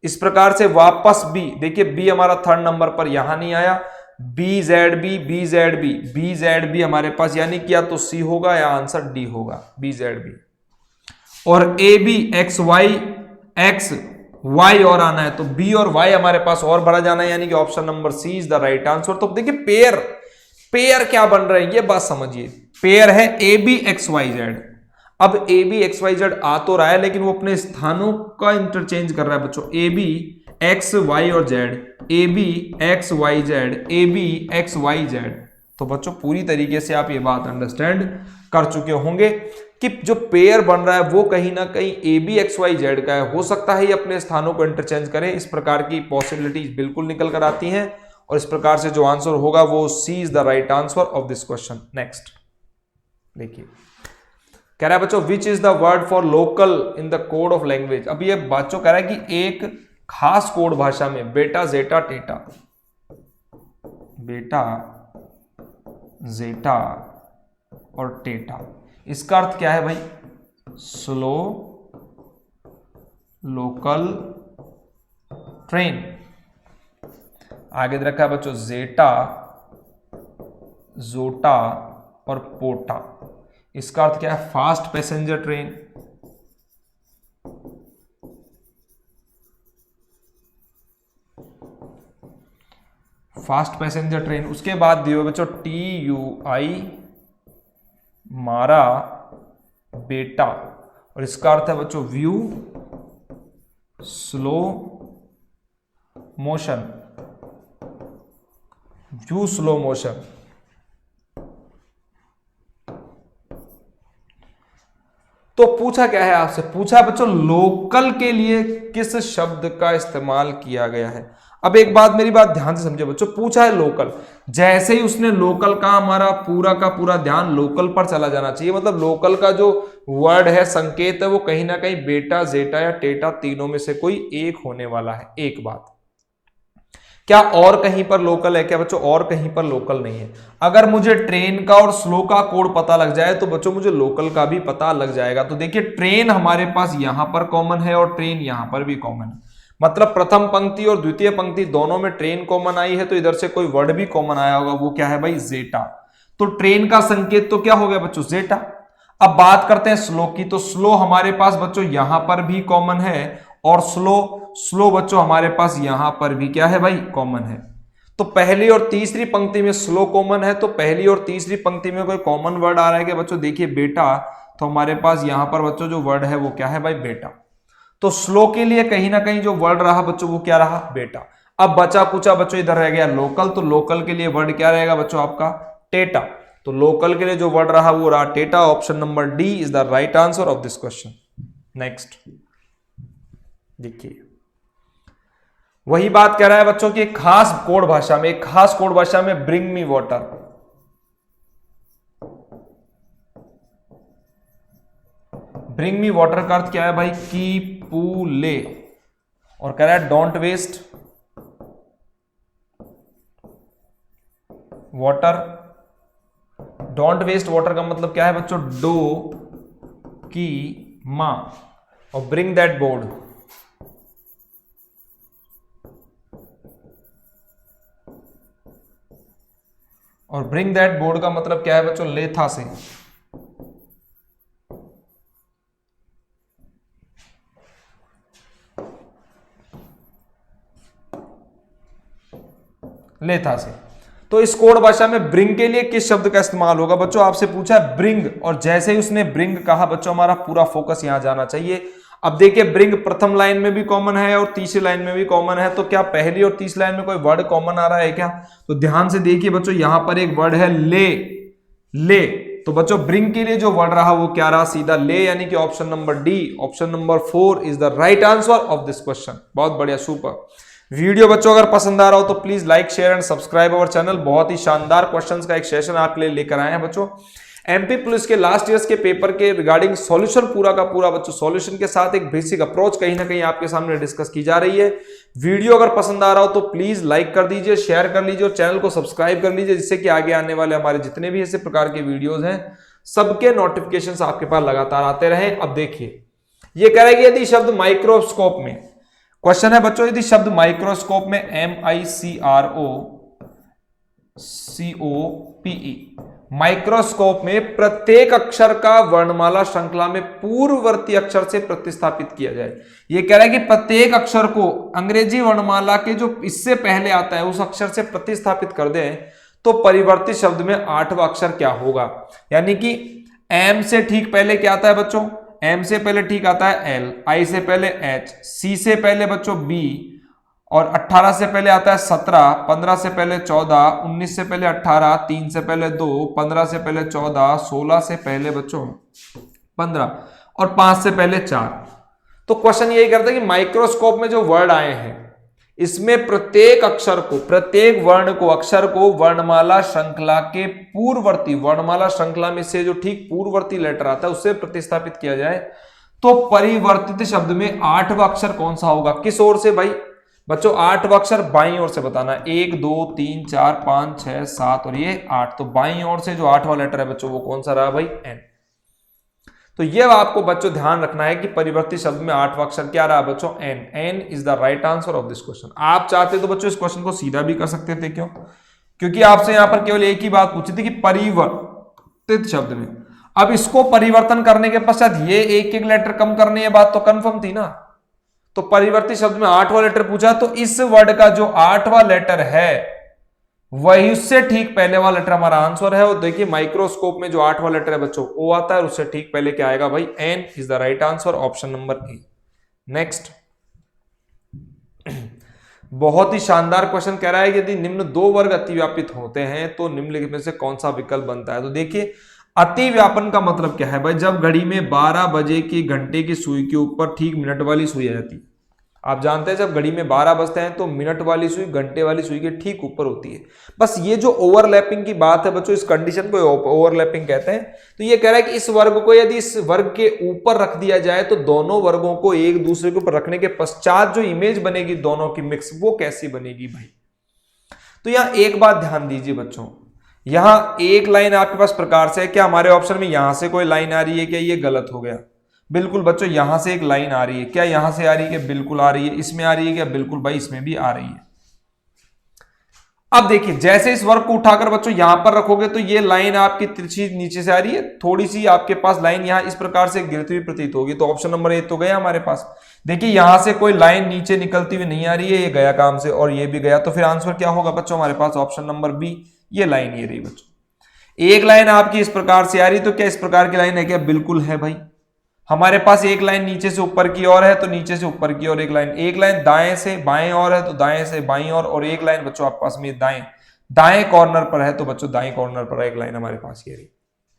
इस प्रकार से वापस बी, देखिए बी हमारा थर्ड नंबर पर यहां नहीं आया, B Z B, B Z B, B Z B हमारे पास, यानी कि या तो सी होगा या आंसर डी होगा, बी जेड बी। और ए बी एक्स वाई और आना है, तो बी और वाई हमारे पास और बढ़ा जाना है, यानी कि option number C is the right answer. तो देखिए पेयर क्या बन रहे हैं ये बात समझिए। पेयर है A B X Y Z. अब A B X Y Z आ तो रहा है, लेकिन वो अपने स्थानों का इंटरचेंज कर रहा है बच्चों। ए बी एक्स वाई और Z, A B X Y Z, A B X Y Z. तो बच्चों पूरी तरीके से आप ये बात अंडरस्टैंड कर चुके होंगे कि जो पेयर बन रहा है वो कहीं ना कहीं A B X Y Z का है। हो सकता है ये अपने स्थानों को इंटरचेंज करें, इस प्रकार की पॉसिबिलिटीज बिल्कुल निकल कर आती हैं। और इस प्रकार से जो आंसर होगा वो C is the right answer of this question. Next देखिए, कह रहा है बच्चों which is the word for local in the code of language. अब ये बच्चों कह रहा है कि एक खास कोड भाषा में बेटा जेटा टेटा, बेटा जेटा और टेटा, इसका अर्थ क्या है भाई? Slow, local, train. आगे दे रखा है बच्चों जेटा, जोटा और पोटा। इसका अर्थ क्या है? Fast passenger train, fast passenger train. उसके बाद दिए बच्चों टी यू आई, मारा, बेटा। और इसका अर्थ है बच्चों view, slow motion, view slow motion. तो पूछा क्या है आपसे? पूछा बच्चों लोकल के लिए किस शब्द का इस्तेमाल किया गया है। अब एक बात, मेरी बात ध्यान से समझे बच्चों, पूछा है लोकल, जैसे ही उसने लोकल का हमारा पूरा का पूरा ध्यान लोकल पर चला जाना चाहिए। मतलब लोकल का जो वर्ड है, संकेत है, वो कहीं ना कहीं बेटा, जेटा या टेटा तीनों में से कोई एक होने वाला है। एक बात, क्या और कहीं पर लोकल है क्या बच्चों? और कहीं पर लोकल नहीं है। अगर मुझे ट्रेन का और स्लो का कोड पता लग जाए तो बच्चों मुझे लोकल का भी पता लग जाएगा। तो देखिए ट्रेन हमारे पास यहां पर कॉमन है और ट्रेन यहां पर भी कॉमन है। मतलब प्रथम पंक्ति और द्वितीय पंक्ति दोनों में ट्रेन कॉमन आई है, तो इधर से कोई वर्ड भी कॉमन आया होगा, वो क्या है भाई? जेटा। तो ट्रेन का संकेत तो क्या हो गया बच्चों? जेटा। अब बात करते हैं स्लो की, तो स्लो हमारे पास बच्चों यहां पर भी कॉमन है और स्लो बच्चों हमारे पास यहां पर भी क्या है भाई? कॉमन है। तो पहली और तीसरी पंक्ति में स्लो कॉमन है, तो पहली और तीसरी पंक्ति में कोई कॉमन वर्ड आ रहा है क्या बच्चों? देखिए बेटा, तो हमारे पास यहां पर बच्चों जो वर्ड है वो क्या है भाई? बेटा। तो स्लो के लिए कहीं ना कहीं जो वर्ड रहा बच्चों वो क्या रहा? बेटा। अब बचा कुचा बच्चों इधर रह गया लोकल, तो लोकल के लिए वर्ड क्या रहेगा बच्चों आपका? टेटा। तो लोकल के लिए जो वर्ड रहा वो रहा टेटा। Option number D is the right answer of this question. Next देखिए, वही बात कह रहा है बच्चों की एक खास कोड भाषा में, एक खास कोड भाषा में bring me water. Bring me water का अर्थ क्या है भाई? की पू ले। और कह रहा है don't waste water. Don't waste water का मतलब क्या है बच्चों? डो की मां। और ब्रिंग दैट बोर्ड, और ब्रिंग दैट बोर्ड का मतलब क्या है बच्चों? लेथा से। लेथा से। तो इस कोड भाषा में ब्रिंग के लिए किस शब्द का इस्तेमाल होगा बच्चों? आपसे पूछा है ब्रिंग, और जैसे ही उसने ब्रिंग कहा बच्चों हमारा पूरा फोकस यहां जाना चाहिए। अब देखिए ब्रिंग प्रथम लाइन में भी कॉमन है और तीसरी लाइन में भी कॉमन है, तो क्या पहली और तीसरी लाइन में कोई वर्ड कॉमन आ रहा है क्या? तो ध्यान से देखिए बच्चों, यहां पर एक वर्ड है ले। तो बच्चों ब्रिंग के लिए जो वर्ड रहा वो क्या रहा? सीधा ले, यानी कि option number D, option number 4 is the right answer of this question. बहुत बढ़िया, सुपर। वीडियो बच्चों अगर पसंद आ रहा हो तो please like, share and subscribe our channel. बहुत ही शानदार क्वेश्चंस का एक सेशन आपके लिए लेकर आए हैं बच्चों। एमपी पुलिस के लास्ट ईयर्स के पेपर के रिगार्डिंग सॉल्यूशन पूरा का पूरा बच्चों सॉल्यूशन के साथ एक बेसिक अप्रोच कहीं ना कहीं आपके सामने डिस्कस की जा रही है। वीडियो अगर पसंद आ रहा हो तो प्लीज लाइक कर दीजिए, शेयर कर लीजिए और चैनल को सब्सक्राइब कर लीजिए, जिससे कि आगे आने वाले हमारे जितने भी ऐसे प्रकार के वीडियोज हैं सबके नोटिफिकेशंस आपके पास लगातार आते रहे। अब देखिए ये कह रहा है कि यदि शब्द माइक्रोस्कोप में क्वेश्चन है बच्चों, यदि शब्द माइक्रोस्कोप में MICROSCOPE माइक्रोस्कोप में प्रत्येक अक्षर का वर्णमाला श्रृंखला में पूर्ववर्ती अक्षर से प्रतिस्थापित किया जाए। यह कह रहा है कि प्रत्येक अक्षर को अंग्रेजी वर्णमाला के जो इससे पहले आता है उस अक्षर से प्रतिस्थापित कर दें तो परिवर्तित शब्द में 8वां अक्षर क्या होगा। यानी कि M से ठीक पहले क्या आता है बच्चों, M से पहले ठीक आता है L, I से पहले H, C से पहले बच्चों B, और 18 से पहले आता है 17, 15 से पहले 14, 19 से पहले 18, 3 से पहले 2, 15 से पहले 14, 16 से पहले बच्चों 15 और 5 से पहले 4। तो क्वेश्चन यही करता है कि माइक्रोस्कोप में जो वर्ड आए हैं इसमें प्रत्येक अक्षर को, प्रत्येक वर्ण को, अक्षर को वर्णमाला श्रृंखला के पूर्ववर्ती, वर्णमाला श्रृंखला में से जो ठीक पूर्ववर्ती लेटर आता है उससे प्रतिस्थापित किया जाए तो परिवर्तित शब्द में 8वां अक्षर कौन सा होगा। किस ओर से भाई बच्चों, 8वां अक्षर बाईं ओर से बताना, 1 2 3 4 5 6 7 और ये 8, तो बाईं ओर से जो 8वां लेटर है बच्चों वो कौन सा रहा भाई, N। तो ये आपको बच्चों ध्यान रखना है कि परिवर्तित शब्द में 8वां अक्षर क्या रहा बच्चों, N। N is the right answer of this question. आप चाहते तो बच्चों इस क्वेश्चन को सीधा भी कर सकते थे, क्यों, क्योंकि आपसे यहां पर केवल एक ही बात पूछी थी कि परिवर्तित शब्द में, अब इसको परिवर्तन करने के पश्चात ये एक एक लेटर कम करने, ये बात तो कंफर्म थी ना। तो परिवर्तित शब्द में 8वां लेटर पूछा तो इस वर्ड का जो 8वां लेटर है वही उससे ठीक पहले वाला लेटर हमारा आंसर है। और देखिए माइक्रोस्कोप में जो 8वां लेटर है बच्चों ओ आता है, उससे ठीक पहले क्या आएगा भाई, N is the right answer, option number A. Next, बहुत ही शानदार क्वेश्चन कह रहा है यदि निम्न 2 वर्ग अतिव्यापित होते हैं तो निम्नलिखित में से कौन सा विकल्प बनता है। तो देखिए अतिव्यापन का मतलब क्या है भाई, जब घड़ी में 12 बजे की घंटे की सुई के ऊपर ठीक मिनट वाली सुई आ जाती है। आप जानते हैं जब घड़ी में 12 बजते हैं तो मिनट वाली सुई घंटे वाली सुई के ठीक ऊपर होती है। बस ये जो ओवरलैपिंग की बात है बच्चों, इस कंडीशन को ओवरलैपिंग कहते हैं। तो ये कह रहा है कि इस वर्ग को यदि इस वर्ग के ऊपर रख दिया जाए तो दोनों वर्गों को एक दूसरे के ऊपर रखने के पश्चात जो इमेज बनेगी दोनों की मिक्स, वो कैसी बनेगी भाई। तो यहां एक बात ध्यान दीजिए बच्चों, यहां एक लाइन आपके पास प्रकार से है, क्या हमारे ऑप्शन में यहां से कोई लाइन आ रही है, क्या ये गलत हो गया। बिल्कुल बच्चों यहां से एक लाइन आ रही है, क्या यहां से आ रही है, क्या बिल्कुल आ रही है। इसमें आ रही है क्या, बिल्कुल भाई इसमें भी आ रही है। अब देखिए जैसे इस वर्ग को उठाकर बच्चों यहां पर रखोगे तो ये लाइन आपकी तिरछी नीचे से आ रही है, थोड़ी सी आपके पास लाइन यहां इस प्रकार से गिरती हुई प्रतीत होगी। तो ऑप्शन नंबर 1 तो गया हमारे पास। देखिए यहां से कोई लाइन नीचे निकलती हुई नहीं आ रही है, ये गया काम से और ये भी गया। तो फिर आंसर क्या होगा बच्चों हमारे पास, ऑप्शन नंबर बी, ये लाइन ये रही बच्चों। एक लाइन आपकी इस प्रकार से आ रही, तो क्या इस प्रकार की लाइन है क्या, बिल्कुल है भाई। हमारे पास एक लाइन नीचे से ऊपर की ओर है तो नीचे से ऊपर की ओर एक लाइन दाएं से बाएं ओर है तो दाएं से बाईं ओर, और एक लाइन बच्चों आपके पास में दाएं कॉर्नर पर है तो बच्चों दाएं कॉर्नर पर एक लाइन हमारे पास ये रही।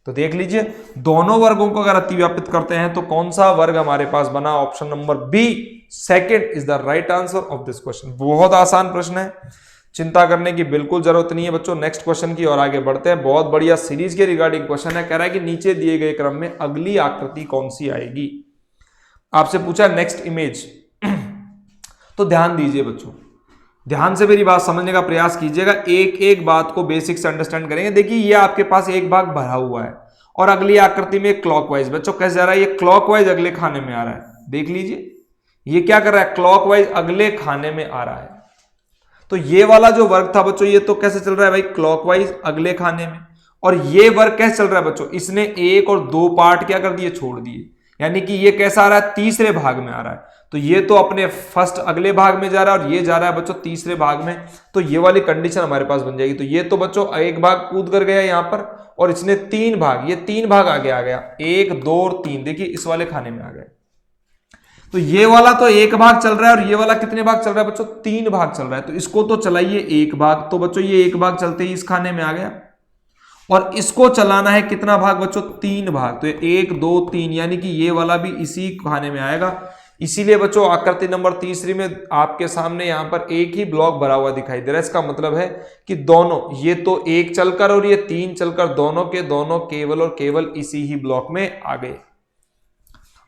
तो देख लीजिए दोनों वर्गों को अगर अतिव्यापित करते हैं तो कौन सा वर्ग हमारे पास बना, option number B, second is the right answer of this question. बहुत आसान प्रश्न है, चिंता करने की बिल्कुल जरूरत नहीं है बच्चों। नेक्स्ट क्वेश्चन की ओर आगे बढ़ते हैं। बहुत बढ़िया सीरीज के रिगार्डिंग क्वेश्चन है, कह रहा है कि नीचे दिए गए क्रम में अगली आकृति कौन सी आएगी। आपसे पूछा नेक्स्ट इमेज। तो ध्यान दीजिए बच्चों, ध्यान से मेरी बात समझने का प्रयास कीजिएगा, एक एक बात को बेसिक से अंडरस्टैंड करेंगे। देखिए ये आपके पास एक भाग भरा हुआ है और अगली आकृति में क्लॉकवाइज बच्चों कैसे जा रहा है, ये क्लॉकवाइज अगले खाने में आ रहा है। देख लीजिए ये क्या कर रहा है, क्लॉकवाइज अगले खाने में आ रहा है। तो ये वाला जो वर्ग था बच्चों ये तो कैसे चल रहा है भाई, क्लॉकवाइज अगले खाने में। और ये वर्ग कैसे चल रहा है बच्चों, इसने 1 और 2 पार्ट क्या कर दिए, छोड़ दिए। यानी कि ये कैसा आ रहा है, तीसरे भाग में आ रहा है। तो ये तो अपने फर्स्ट अगले भाग में जा रहा है और ये जा रहा है बच्चों तीसरे भाग में। तो ये वाली कंडीशन हमारे पास बन जाएगी। तो ये तो बच्चों एक भाग कूद कर गया यहां पर और इसने 3 भाग, ये 3 भाग आगे आ गया, 1 2 और 3, देखिए इस वाले खाने में आ गए। तो ये वाला तो 1 भाग चल रहा है और ये वाला कितने भाग चल रहा है बच्चों, 3 भाग चल रहा है। तो इसको तो चलाइए 1 भाग, तो बच्चों ये 1 भाग चलते ही इस खाने में आ गया। और इसको चलाना है कितना भाग बच्चों, 3 भाग। तो 1 2 3 यानी कि ये वाला भी इसी खाने में आएगा। इसीलिए बच्चों आकृति नंबर 3 में आपके सामने यहां पर एक ही ब्लॉक भरा हुआ दिखाई दे रहा है। इसका मतलब है कि दोनों, ये तो 1 चलकर और ये 3 चलकर, दोनों के दोनों केवल और केवल इसी ही ब्लॉक में आ गए।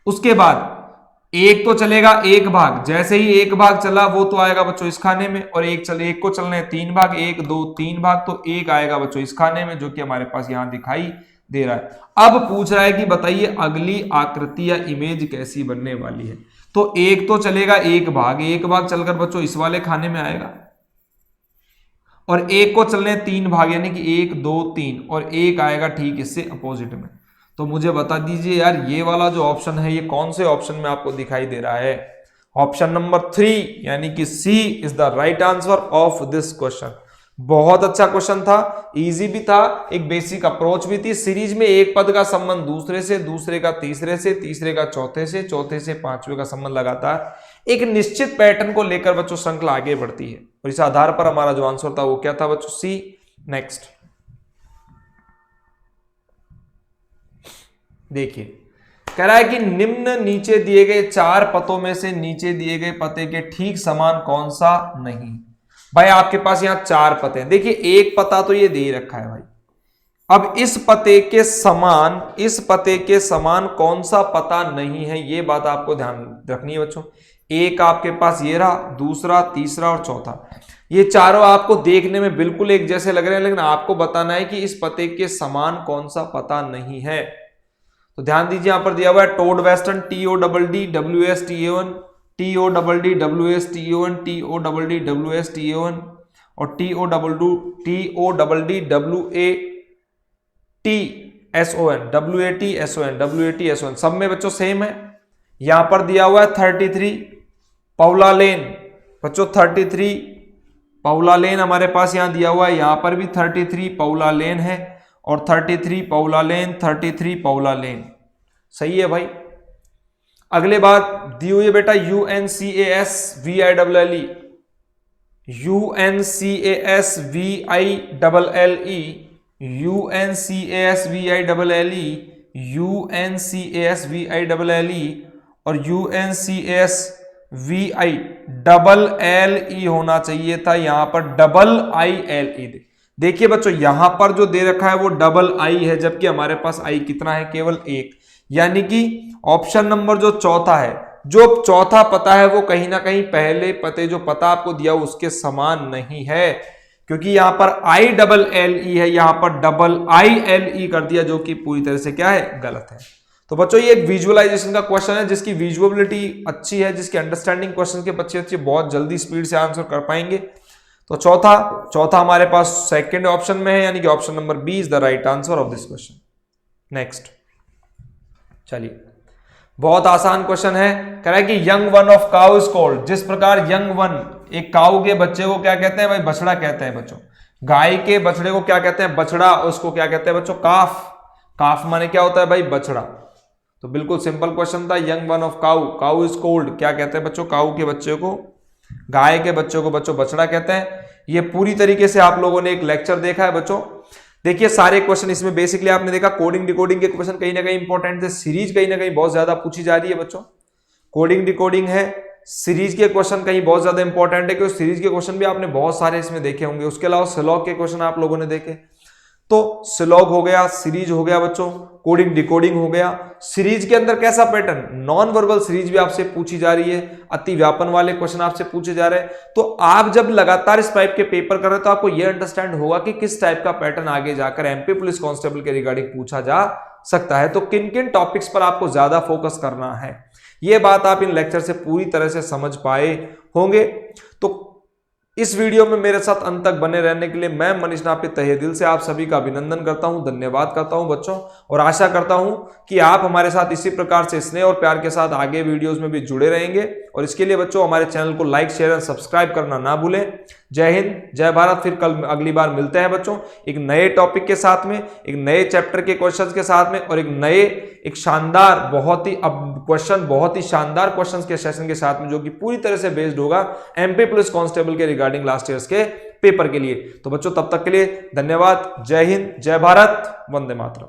उसके बाद एक तो चलेगा 1 भाग, जैसे ही 1 भाग चला वो तो आएगा बच्चों इस खाने में, और एक को चलने 3 भाग, 1 2 3 भाग, तो 1 आएगा बच्चों इस खाने में, जो कि हमारे पास यहां दिखाई दे रहा है। अब पूछ रहा है कि बताइए अगली आकृति या इमेज कैसी बनने वाली है। तो एक तो चलेगा, एक भाग चलकर बच्चों इस वाले खाने में आएगा, और एक को चलने 3 भाग, यानी कि 1 2 3, और एक आएगा ठीक इससे अपोजिट में। तो मुझे बता दीजिए यार ये वाला जो ऑप्शन है ये कौन से ऑप्शन में आपको दिखाई दे रहा है? ऑप्शन नंबर 3 यानी कि C is the right answer of this question. बहुत अच्छा क्वेश्चन था, इजी भी था, एक बेसिक अप्रोच भी थी। सीरीज में एक पद का संबंध दूसरे से, दूसरे का तीसरे से, तीसरे का चौथे से, चौथे से पांचवे का संबंध लगातार एक निश्चित पैटर्न को लेकर बच्चों श्रृंखला आगे बढ़ती है, और इस आधार पर हमारा जो आंसर था वो क्या था बच्चों? सी। नेक्स्ट देखिए, कह रहा है कि निम्न नीचे दिए गए 4 पतों में से नीचे दिए गए पते के ठीक समान कौन सा नहीं। भाई आपके पास यहां 4 पते हैं, देखिए एक पता तो ये दे ही रखा है भाई। अब इस पते के समान कौन सा पता नहीं है, ये बात आपको ध्यान रखनी है बच्चों। एक आपके पास ये रहा, दूसरा, तीसरा और चौथा, ये चारों आपको देखने में बिल्कुल एक जैसे लग रहे हैं, लेकिन आपको बताना है कि इस पते के समान कौन सा पता नहीं है। तो ध्यान दीजिए, यहां पर दिया हुआ है toad western, TODDWSTA1, TODDWSTA1, TODDWSTA1 और TODDWATSON, सब में बच्चों सेम है। यहां पर दिया हुआ है 33 पाउला लेन, बच्चों 33 पाउला लेन हमारे पास यहां दिया हुआ है, यहां पर भी 33 पाउला लेन है, और 33 पाउला लेन, 33 पाउला लेन, सही है भाई। अगले बात दी हुई है बेटा UNCASVILLE, UNCASVILLE, UNCASVILLE, UNCASVILLE और UNCASVILLE होना चाहिए था, यहां पर IILE। देखिए बच्चों यहां पर जो दे रखा है वो II है, जबकि हमारे पास आई कितना है? केवल एक। यानी कि ऑप्शन नंबर जो चौथा है, जो चौथा पता है वो कहीं ना कहीं पहले पते जो पता आपको दिया उसके समान नहीं है, क्योंकि यहां पर IILE है, यहां पर IILE कर दिया, जो कि पूरी तरह से क्या है? गलत है। तो बच्चों ये एक विजुअलाइजेशन का क्वेश्चन है, जिसकी विजुअलिटी अच्छी है, जिसकी अंडरस्टैंडिंग क्वेश्चन के बच्चे बहुत जल्दी स्पीड से आंसर कर पाएंगे। तो चौथा हमारे पास सेकंड ऑप्शन में है, यानी कि option number B is the right answer of this question. Next चलिए, बहुत आसान क्वेश्चन है, कह रहा है कि young one of cow is called. जिस प्रकार यंग वन, एक काऊ के बच्चे को क्या कहते हैं भाई? बछड़ा कहते हैं बच्चों। गाय के बछड़े को क्या कहते हैं? बछड़ा। उसको क्या कहते हैं बच्चों? काफ। काफ माने क्या होता है भाई? बछड़ा। तो बिल्कुल सिंपल क्वेश्चन था, young one of cow is called, क्या कहते हैं बच्चों? काऊ के बच्चे को, गाय के बच्चों को बच्चों बछड़ा कहते हैं। ये पूरी तरीके से आप लोगों ने एक लेक्चर देखा है बच्चों। देखिए सारे क्वेश्चन इसमें बेसिकली आपने देखा, कोडिंग डिकोडिंग के क्वेश्चन कहीं ना कहीं इंपॉर्टेंट थे, सीरीज कहीं ना कहीं बहुत ज्यादा पूछी जा रही है बच्चों। कोडिंग डिकोडिंग है, सीरीज के क्वेश्चन कहीं बहुत ज्यादा इंपॉर्टेंट है, क्योंकि सीरीज के क्वेश्चन भी आपने बहुत सारे इसमें देखे होंगे। उसके अलावा सिलॉग के क्वेश्चन आप लोगों ने देखे, तो सिलॉग हो गया, सीरीज हो गया बच्चों, कोडिंग डिकोडिंग हो गया। सीरीज के अंदर कैसा पैटर्न? नॉन वर्बल सीरीज भी आपसे पूछी जा रही है, अति व्यापन वाले क्वेश्चन आपसे पूछे जा रहे हैं। तो आप जब लगातार इस टाइप के पेपर कर रहे हैं तो आपको यह अंडरस्टैंड होगा कि किस टाइप का पैटर्न आगे जाकर एमपी पुलिस कांस्टेबल के रिगार्डिंग पूछा जा सकता है, तो किन किन टॉपिक्स पर आपको ज्यादा फोकस करना है, यह बात आप इन लेक्चर से पूरी तरह से समझ पाए होंगे। तो इस वीडियो में मेरे साथ अंत तक बने रहने के लिए मैं मनीष नापित तहे दिल से आप सभी का अभिनंदन करता हूं, धन्यवाद करता हूं बच्चों, और आशा करता हूं कि आप हमारे साथ इसी प्रकार से स्नेह और प्यार के साथ आगे वीडियोस में भी जुड़े रहेंगे। और इसके लिए बच्चों हमारे चैनल को लाइक, शेयर और सब्सक्राइब करना ना भूलें। जय हिंद, जय भारत। फिर कल अगली बार मिलते हैं बच्चों एक नए टॉपिक के साथ में, एक नए चैप्टर के क्वेश्चंस के साथ में, और एक शानदार बहुत ही शानदार क्वेश्चंस के सेशन के साथ में, जो कि पूरी तरह से बेस्ड होगा एमपी पुलिस कांस्टेबल के रिगार्डिंग लास्ट ईयर्स के पेपर के लिए। तो बच्चों तब तक के लिए धन्यवाद। जय हिंद, जय भारत, वंदे मातरम।